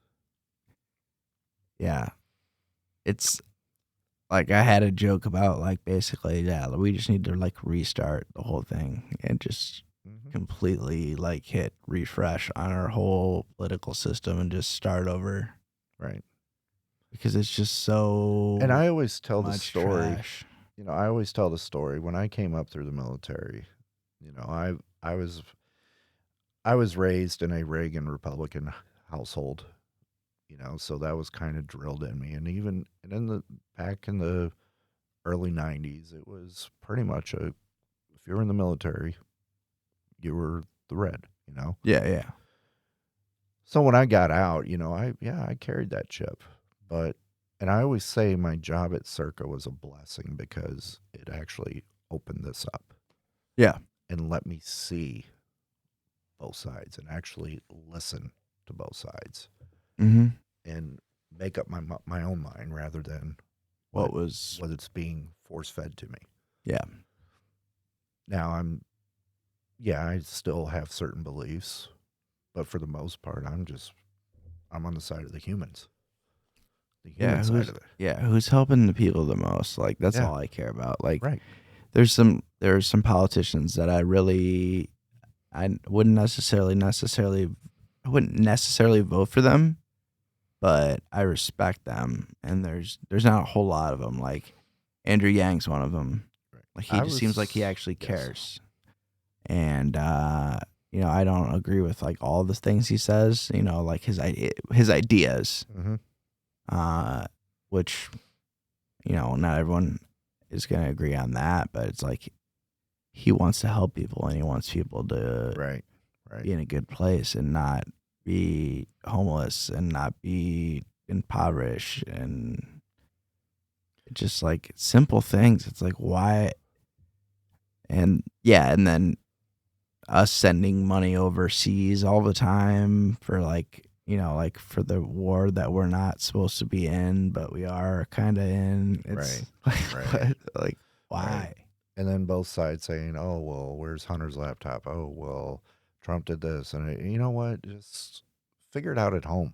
yeah. It's like I had a joke about like basically, yeah, we just need to like restart the whole thing and just completely like hit refresh on our whole political system and just start over. Right. Because it's just so And I always tell the much story. trash. I always tell the story when I came up through the military. I was raised in a Reagan Republican household. So that was kind of drilled in me. And back in the early 90s, it was pretty much if you were in the military, you were the red, Yeah, yeah. So when I got out, I carried that chip. And I always say my job at Circa was a blessing because it actually opened this up. Yeah. And let me see both sides and actually listen to both sides. Mm-hmm. And make up my own mind rather than what it's being force fed to me. Yeah. Now I still have certain beliefs, but for the most part, I'm on the side of the humans. The human side of it. Yeah, who's helping the people the most? Like that's Yeah. all I care about. Like Right. there's some politicians that I wouldn't necessarily vote for them, but I respect them, and there's not a whole lot of them. Like Andrew Yang's one of them. Right. Like he just seems like he actually cares, and I don't agree with like all the things he says. Like his ideas, which not everyone is gonna agree on that, but it's like he wants to help people and he wants people to be in a good place and not be homeless and not be impoverished, and just like simple things. It's like why, and then us sending money overseas all the time for like for the war that we're not supposed to be in, but we are kind of in. It's like why? Right. And then both sides saying, "Oh well, where's Hunter's laptop? Oh well, Trump did this," and you know what? Just figure it out at home.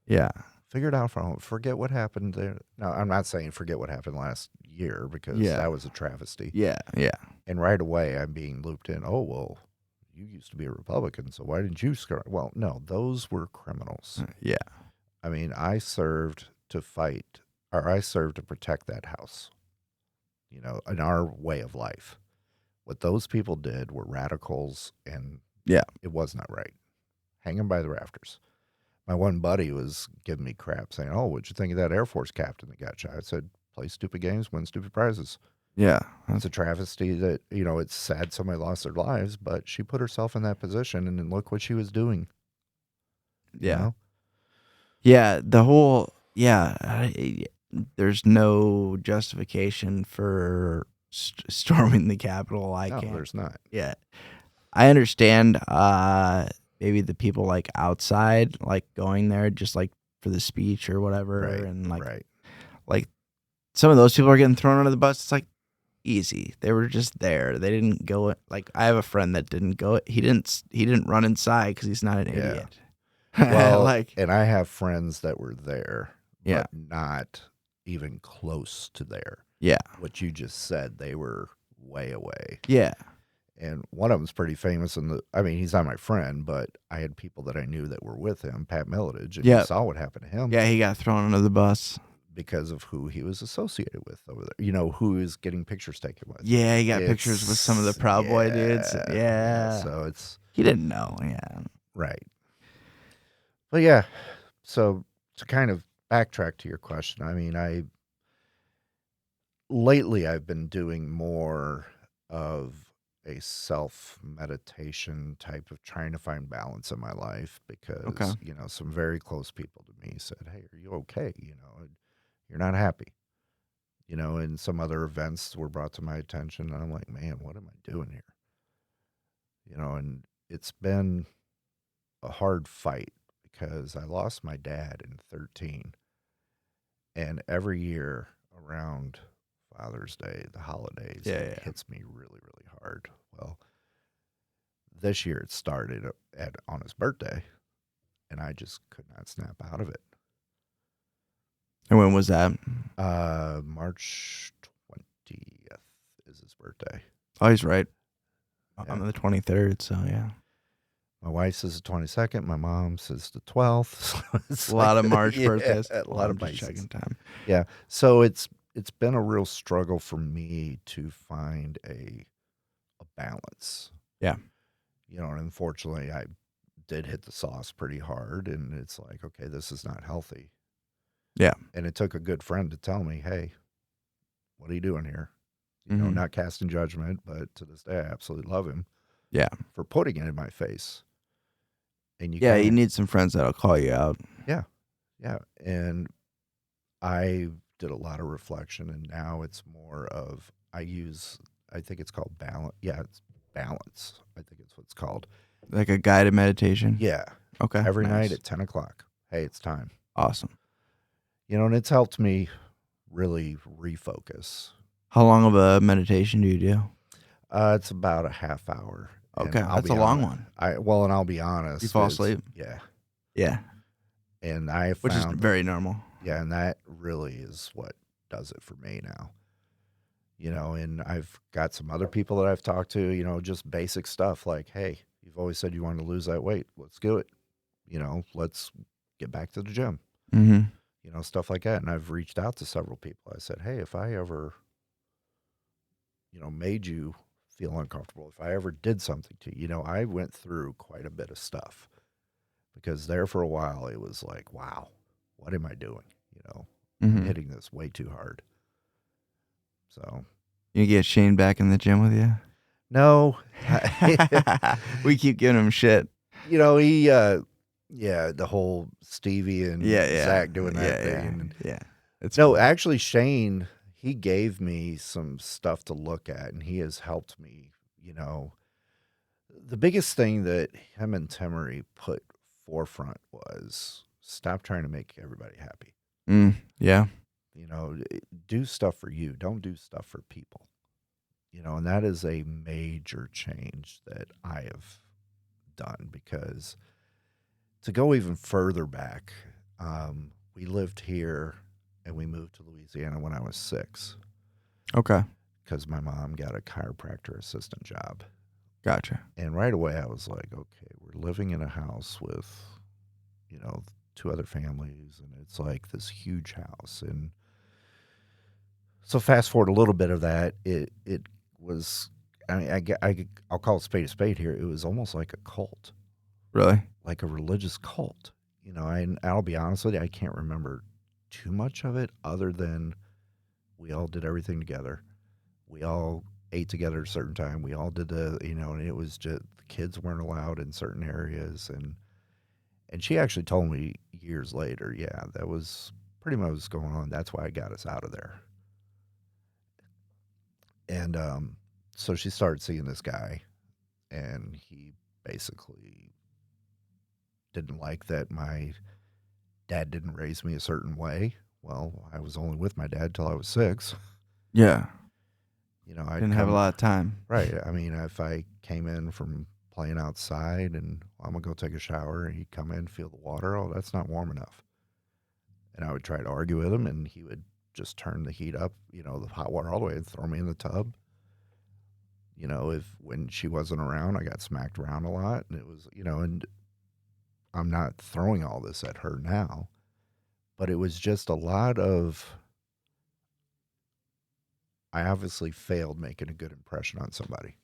Yeah. Figure it out from home. Forget what happened there. No, I'm not saying forget what happened last year because that was a travesty. Yeah, yeah. And right away, I'm being looped in. Oh well, you used to be a Republican, so why didn't you start? Well, no, those were criminals. Yeah. I mean, I served to protect that house. In our way of life. What those people did were radicals, and it was not right. Hang them by the rafters. My one buddy was giving me crap, saying, "Oh, what'd you think of that Air Force captain that got shot?" I said, "Play stupid games, win stupid prizes." Yeah. It's a travesty that, it's sad somebody lost their lives, but she put herself in that position, and then look what she was doing. Yeah. Yeah, the whole there's no justification for storming the Capitol. No, there's not. Yeah. I understand maybe the people like outside like going there just like for the speech or whatever, and like some of those people are getting thrown under the bus. It's like easy. They were just there. They didn't go. Like I have a friend that didn't go. He didn't run inside because he's not an idiot. Well, and I have friends that were there Yeah. but not even close to there. Yeah. What you just said, they were way away. Yeah. And one of them's pretty famous I mean, he's not my friend, but I had people that I knew that were with him, Pat Miletich, and you saw what happened to him. Yeah, he got thrown under the bus. Because of who he was associated with over there. You know, who is getting pictures taken with. Yeah, he got pictures with some of the Proud Boy dudes. Yeah. So he didn't know. Yeah. Right. But yeah, so to kind of backtrack to your question, I mean, lately I've been doing more of a self-meditation type of trying to find balance in my life because, you know, some very close people to me said, "Hey, are you okay? You know, you're not happy." You know, and some other events were brought to my attention, and I'm like, "Man, what am I doing here?" You know, and it's been a hard fight because I lost my dad in 13. And every year around Father's Day, the holidays, it hits me really, really hard. Well, this year it started on his birthday, and I just could not snap out of it. And when was that? March 20th is his birthday. Oh, he's right. Yeah. I'm the 23rd, so yeah. My wife says the 22nd. My mom says the 12th. So it's a lot of March birthdays. A lot of checking time. Yeah. So it's been a real struggle for me to find a balance. Yeah. You know, and unfortunately, I did hit the sauce pretty hard, and it's like, okay, this is not healthy. Yeah. And it took a good friend to tell me, hey, what are you doing here? You know, not casting judgment, but to this day, I absolutely love him. Yeah. For putting it in my face. And you need some friends that'll call you out. Yeah. Yeah. And I did a lot of reflection, and now it's more of I think it's called balance. Yeah, it's balance. I think it's what it's called. Like a guided meditation? Yeah. Okay. Every night at 10 o'clock. Hey, it's time. Awesome. You know, and it's helped me really refocus. How long of a meditation do you do? It's about a half hour. Okay, that's a long one. And I'll be honest. You fall asleep? Yeah. Yeah. And I found, which is very normal. Yeah, and that really is what does it for me now. You know, and I've got some other people that I've talked to, you know, just basic stuff like, hey, you've always said you wanted to lose that weight. Let's do it. You know, let's get back to the gym. Mm-hmm. You know, stuff like that. And I've reached out to several people. I said, hey, if I ever, you know, made you feel uncomfortable, if I ever did something to you, you know, I went through quite a bit of stuff because there for a while it was like, wow, what am I doing? You know, I'm hitting this way too hard. So you get Shane back in the gym with you? No. We keep giving him shit. You know, he the whole Stevie and Zach doing that thing. Yeah. No, actually Shane, he gave me some stuff to look at, and he has helped me, you know. The biggest thing that him and Temery put forefront was stop trying to make everybody happy. Yeah. You know, do stuff for you. Don't do stuff for people. You know, and that is a major change that I have done because to go even further back, we lived here and we moved to Louisiana when I was 6. Okay. Because my mom got a chiropractor assistant job. Gotcha. And right away I was like, okay, we're living in a house with, you know, 2 other families, and it's like this huge house. And so fast forward a little bit of that, it was, I mean, I'll call it spade a spade here. It was almost like a cult. Really? Like a religious cult. You know, and I'll be honest with you, I can't remember too much of it other than we all did everything together. We all ate together at a certain time. We all did you know, and it was just the kids weren't allowed in certain areas. And she actually told me years later, yeah, that was pretty much what's going on. That's why I got us out of there. And so she started seeing this guy, and he basically didn't like that my dad didn't raise me a certain way. Well, I was only with my dad till I was 6. Yeah. You know, I didn't have a lot of time. Right. I mean, if I came in from playing outside and I'm going to go take a shower and he'd come in, feel the water, oh, that's not warm enough. and I would try to argue with him, and he would just turn the heat up, the hot water all the way, and throw me in the tub. When she wasn't around, I got smacked around a lot, and it was, and I'm not throwing all this at her now, but it was just a lot of, I obviously failed making a good impression on somebody.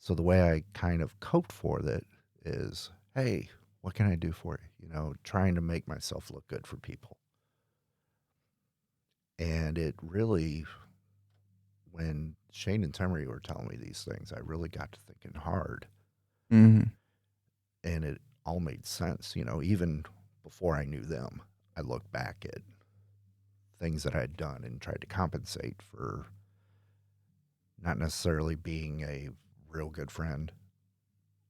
So the way I kind of coped for it is, hey, what can I do for you? Trying to make myself look good for people. And it really, when Shane and Temery were telling me these things, I really got to thinking hard. Mm-hmm. And it all made sense. Even before I knew them, I looked back at things that I had done and tried to compensate for not necessarily being a real good friend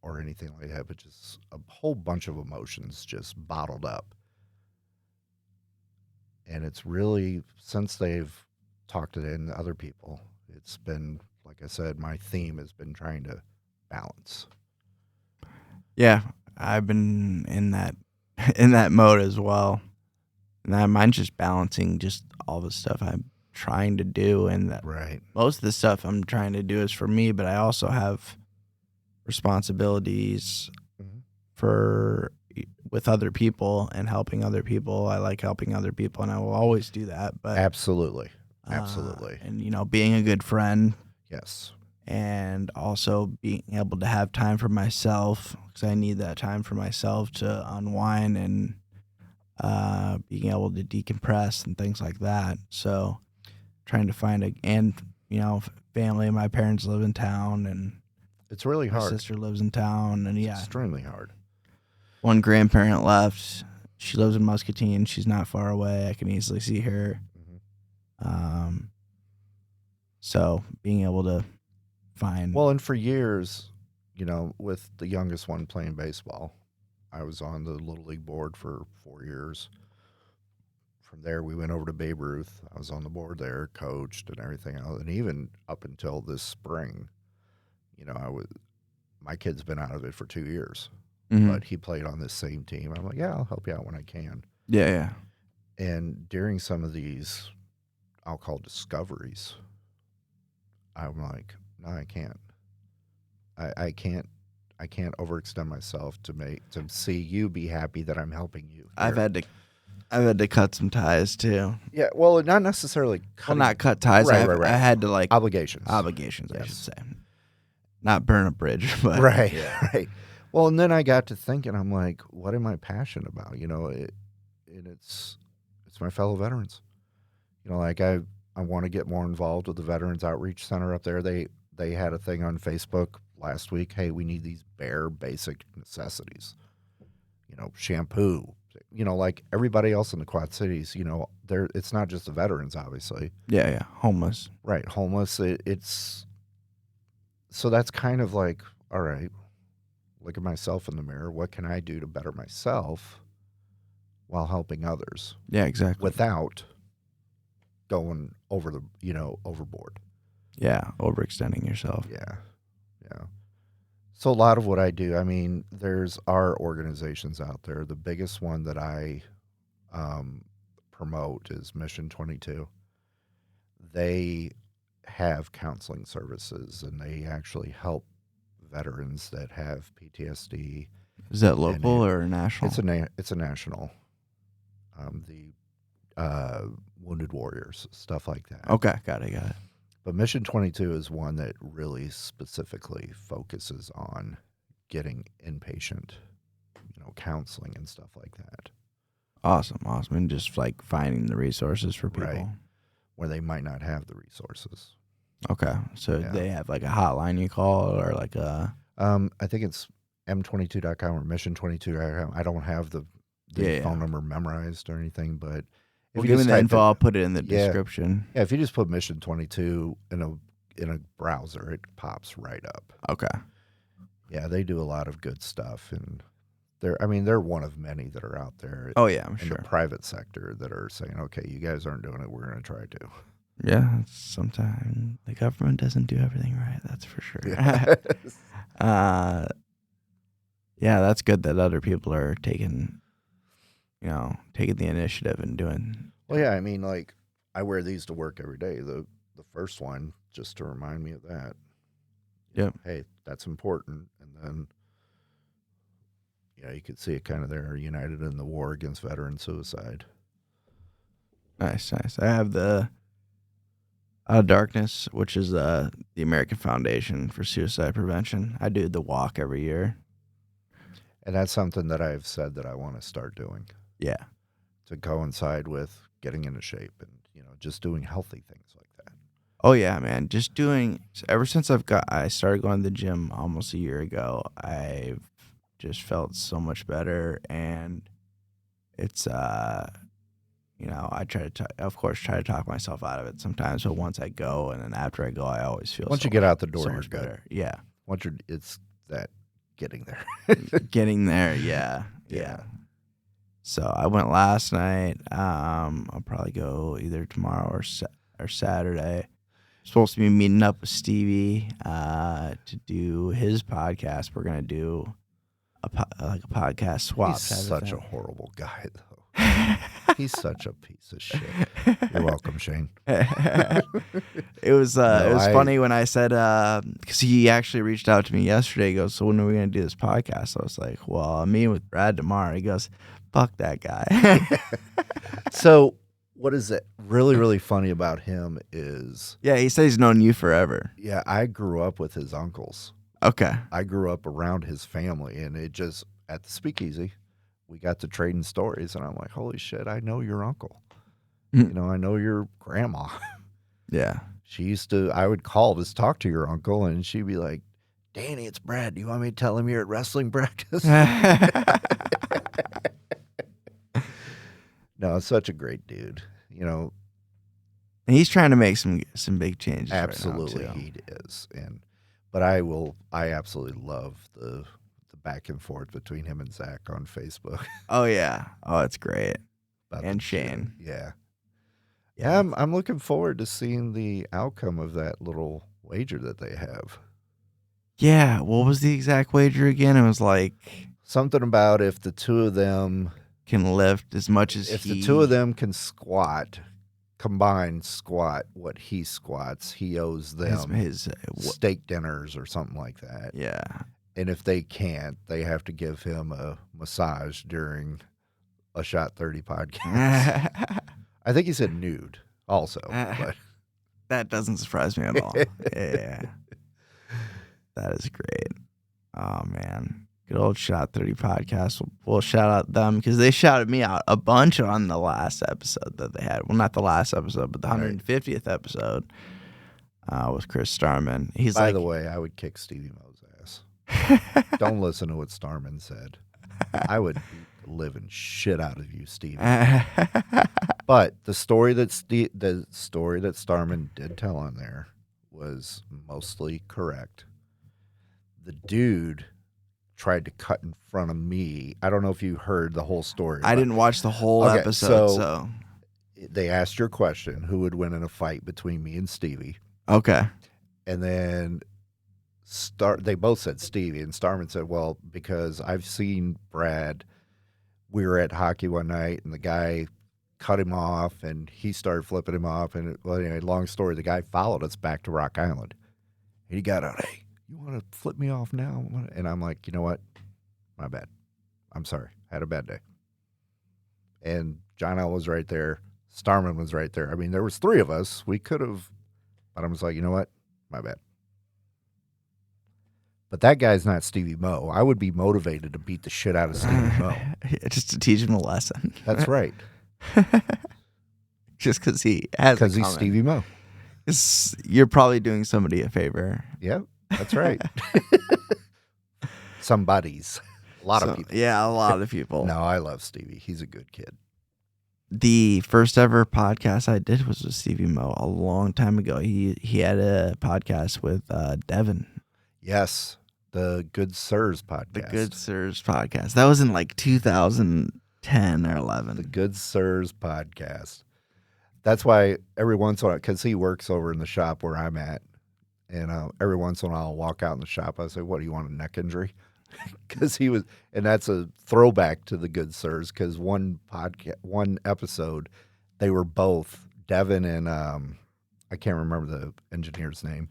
or anything like that, but just a whole bunch of emotions just bottled up. And it's really, since they've talked to it and other people, it's been, like I said, my theme has been trying to balance. Yeah, I've been in that mode as well. And mine's just balancing just all the stuff I'm trying to do, and that Right. most of the stuff I'm trying to do is for me, but I also have responsibilities with other people and helping other people. I like helping other people, and I will always do that. But Absolutely. And being a good friend. Yes. And also being able to have time for myself, because I need that time for myself to unwind and being able to decompress and things like that. So trying to find family. My parents live in town, and it's really hard. My sister lives in town, and it's extremely hard. One grandparent left. She lives in Muscatine. She's not far away. I can easily see her. So being able to find. Well, and for years, with the youngest one playing baseball, I was on the Little League board for 4 years. From there, we went over to Babe Ruth. I was on the board there, coached and everything else. And even up until this spring, my kid's been out of it for 2 years, but he played on this same team. I'm like, yeah, I'll help you out when I can. Yeah. And during some of these, I'll call discoveries, I'm like, no, I can't. I can't overextend myself to see you be happy that I'm helping you. I've had to cut some ties too. Yeah, well, not necessarily cutting. Well, not cut ties. Right. I had to obligations. Obligations, yes. I should say. Not burn a bridge, but right. Right. Well, and then I got to thinking, I'm like, what am I passionate about? And it's my fellow veterans. I want to get more involved with the Veterans Outreach Center up there. They had a thing on Facebook last week. Hey, we need these bare basic necessities. Shampoo. Like everybody else in the Quad Cities. It's not just the veterans, obviously. Yeah. Homeless. Right, homeless. It's so that's kind of like, all right, look at myself in the mirror. What can I do to better myself while helping others? Yeah, exactly. Without going overboard. Yeah, overextending yourself. Yeah. So a lot of what I do, there's our organizations out there. The biggest one that I promote is Mission 22. They have counseling services, and they actually help veterans that have PTSD. Is that local or national? It's a national. The Wounded Warriors, stuff like that. Okay, got it. But Mission 22 is one that really specifically focuses on getting inpatient, counseling and stuff like that. Awesome. And just like finding the resources for people. Right. Where they might not have the resources. Okay. So they have like a hotline you call, or like a... I think it's m22.com or mission22.com. I don't have the phone number memorized or anything, but... Well, give me the info. I'll put it in the description. Yeah, if you just put Mission 22 in a browser, it pops right up. Okay. Yeah, they do a lot of good stuff, and they're one of many that are out there. Oh yeah, I'm sure. In the private sector that are saying, okay, you guys aren't doing it, we're going to try to. Yeah, sometimes the government doesn't do everything right. That's for sure. Yes. Yeah, that's good that other people are taking taking the initiative and doing. Well, yeah, I mean, like, I wear these to work every day. The first one, just to remind me of that. Yep. Hey, that's important. And then, you could see it kind of there, united in the war against veteran suicide. Nice. I have the Out of Darkness, which is the American Foundation for Suicide Prevention. I do the walk every year. And that's something that I've said that I want to start doing. Yeah. To coincide with getting into shape and, just doing healthy things like that. Oh yeah, man. Just doing, ever since I started going to the gym almost a year ago, I've just felt so much better. And it's, I try to talk myself out of it sometimes. But once I go and then after I go, I always feel once you get out the door, so you're much good. Better. Yeah. It's that getting there. Getting there. Yeah. So I went last night. I'll probably go either tomorrow or Saturday. Supposed to be meeting up with Stevie to do his podcast. We're gonna do a podcast swap. He's such a horrible guy, though. He's such a piece of shit. You're welcome, Shane. It was funny when I said because he actually reached out to me yesterday. He goes, "So when are we gonna do this podcast?" I was like, "Well, I'm meeting with Brad tomorrow." He goes, "Fuck that guy." So what is it really, really funny about him is... Yeah, he said he's known you forever. Yeah, I grew up with his uncles. Okay. I grew up around his family, and it just, at the speakeasy, we got to trading stories, and I'm like, holy shit, I know your uncle. I know your grandma. Yeah. I would call to talk to your uncle, and she'd be like, Danny, it's Brad. Do you want me to tell him you're at wrestling practice? No, such a great dude. And he's trying to make some big changes. Absolutely, right now, he is. But I absolutely love the back and forth between him and Zach on Facebook. Oh yeah, it's great. And Shane, yeah. I'm looking forward to seeing the outcome of that little wager that they have. Yeah, what was the exact wager again? It was like something about if the two of them can lift as much as if the two of them can combined squat what he squats, he owes them his steak dinners or something like that. Yeah. And if they can't, they have to give him a massage during a Shot 30 podcast. I think he said nude also. But that doesn't surprise me at all. Yeah. That is great. Oh, man. Good old Shot 30 podcast. We'll shout out them because they shouted me out a bunch on the last episode that they had. Well, not the last episode, but the 150th episode with Chris Starman. By the way, I would kick Stevie Mo's ass. Don't listen to what Starman said. I would beat the living shit out of you, Stevie. But the story that Starman did tell on there was mostly correct. The dude tried to cut in front of me. I don't know if you heard the whole story. I didn't watch the whole episode, so they asked your question, who would win in a fight between me and Stevie. Okay. And then they both said Stevie, and Starman said, well, because I've seen Brad. We were at hockey one night, and the guy cut him off, and he started flipping him off. And anyway, long story, the guy followed us back to Rock Island. And he got out, hey, you want to flip me off now? And I'm like, you know what? My bad. I'm sorry. I had a bad day. And John L. was right there. Starman was right there. I mean, there was three of us. We could have, but I was like, you know what? My bad. But that guy's not Stevie Mo. I would be motivated to beat the shit out of Stevie Mo. Just to teach him a lesson. That's right. Just because he has because he's Stevie Mo. You're probably doing somebody a favor. Yep. That's right. Somebody's. A lot of people. Yeah, a lot of people. No, I love Stevie. He's a good kid. The first ever podcast I did was with Stevie Mo a long time ago. He had a podcast with Devin. Yes, the Good Sirs podcast. The Good Sirs podcast. That was in like 2010 or 11. The Good Sirs podcast. That's why every once in a while, because he works over in the shop where I'm at, and every once in a while I'll walk out in the shop. I say, what, do you want a neck injury? because he was, and that's a throwback to the Good Sirs. Because one episode, they were both Devin and I can't remember the engineer's name.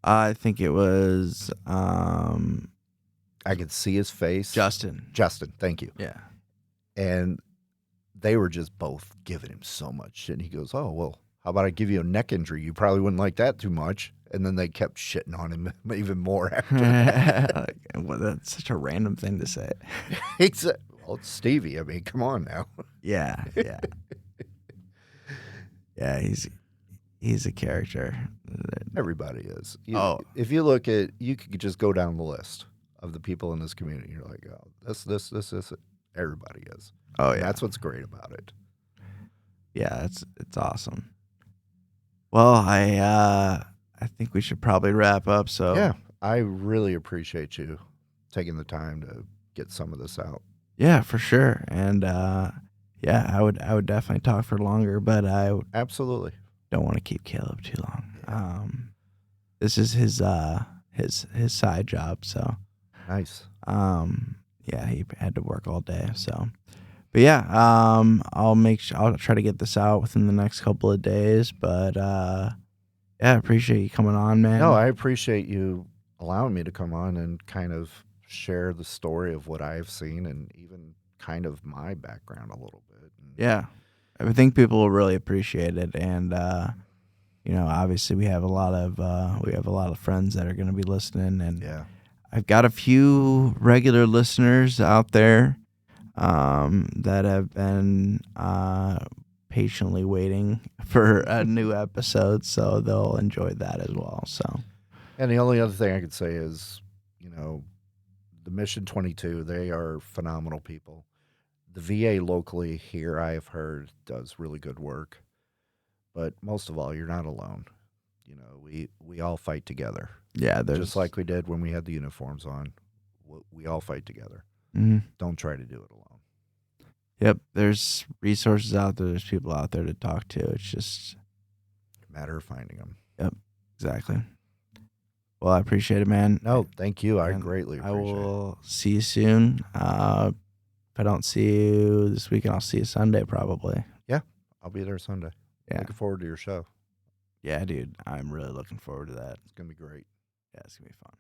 I think it was I could see his face. Justin. Thank you. Yeah. And they were just both giving him so much shit. And he goes, "Oh, well, how about I give you a neck injury? You probably wouldn't like that too much." And then they kept shitting on him even more after that. Well, that's such a random thing to say. Well, it's Stevie. I mean, come on now. Yeah. Yeah, he's a character. Everybody is. Oh. If you look at, you could just go down the list of the people in this community. You're like, oh, this. Everybody is. Oh, And yeah. that's what's great about it. Yeah, it's awesome. Well, I think we should probably wrap up. So Yeah, I really appreciate you taking the time to get some of this out. yeah, for sure. And yeah, I would definitely talk for longer, but I Absolutely. don't want to keep Caleb too long. This is his side job, so Nice. yeah, he had to work all day. So, but yeah, I'll try to get this out within the next couple of days. But yeah, I appreciate you coming on, man. No, I appreciate you allowing me to come on and kind of share the story of what I've seen and even kind of my background a little bit. Yeah, I think people will really appreciate it, and you know, obviously we have a lot of friends that are going to be listening, and Yeah. I've got a few regular listeners out there that have been patiently waiting for a new episode, so they'll enjoy that as well. So, And the only other thing I could say is, you know, the Mission 22, they are phenomenal people. The VA locally here, I have heard, does really good work. But most of all, you're not alone. You know, we all fight together. yeah, Just like we did when we had the uniforms on. We all fight together. Mhm. Don't try to do it alone. Yep, there's resources out there. There's people out there to talk to. It's just Matter of finding them. Yep, exactly. Well, I appreciate it, man. No, thank you. I And greatly I appreciate it. will see you soon. If I don't see you this weekend, I'll see you Sunday probably. I'll be there Sunday. Yeah. Looking forward to your show. Yeah, dude. I'm really looking forward to that. It's going to be great. Yeah, it's going to be fun.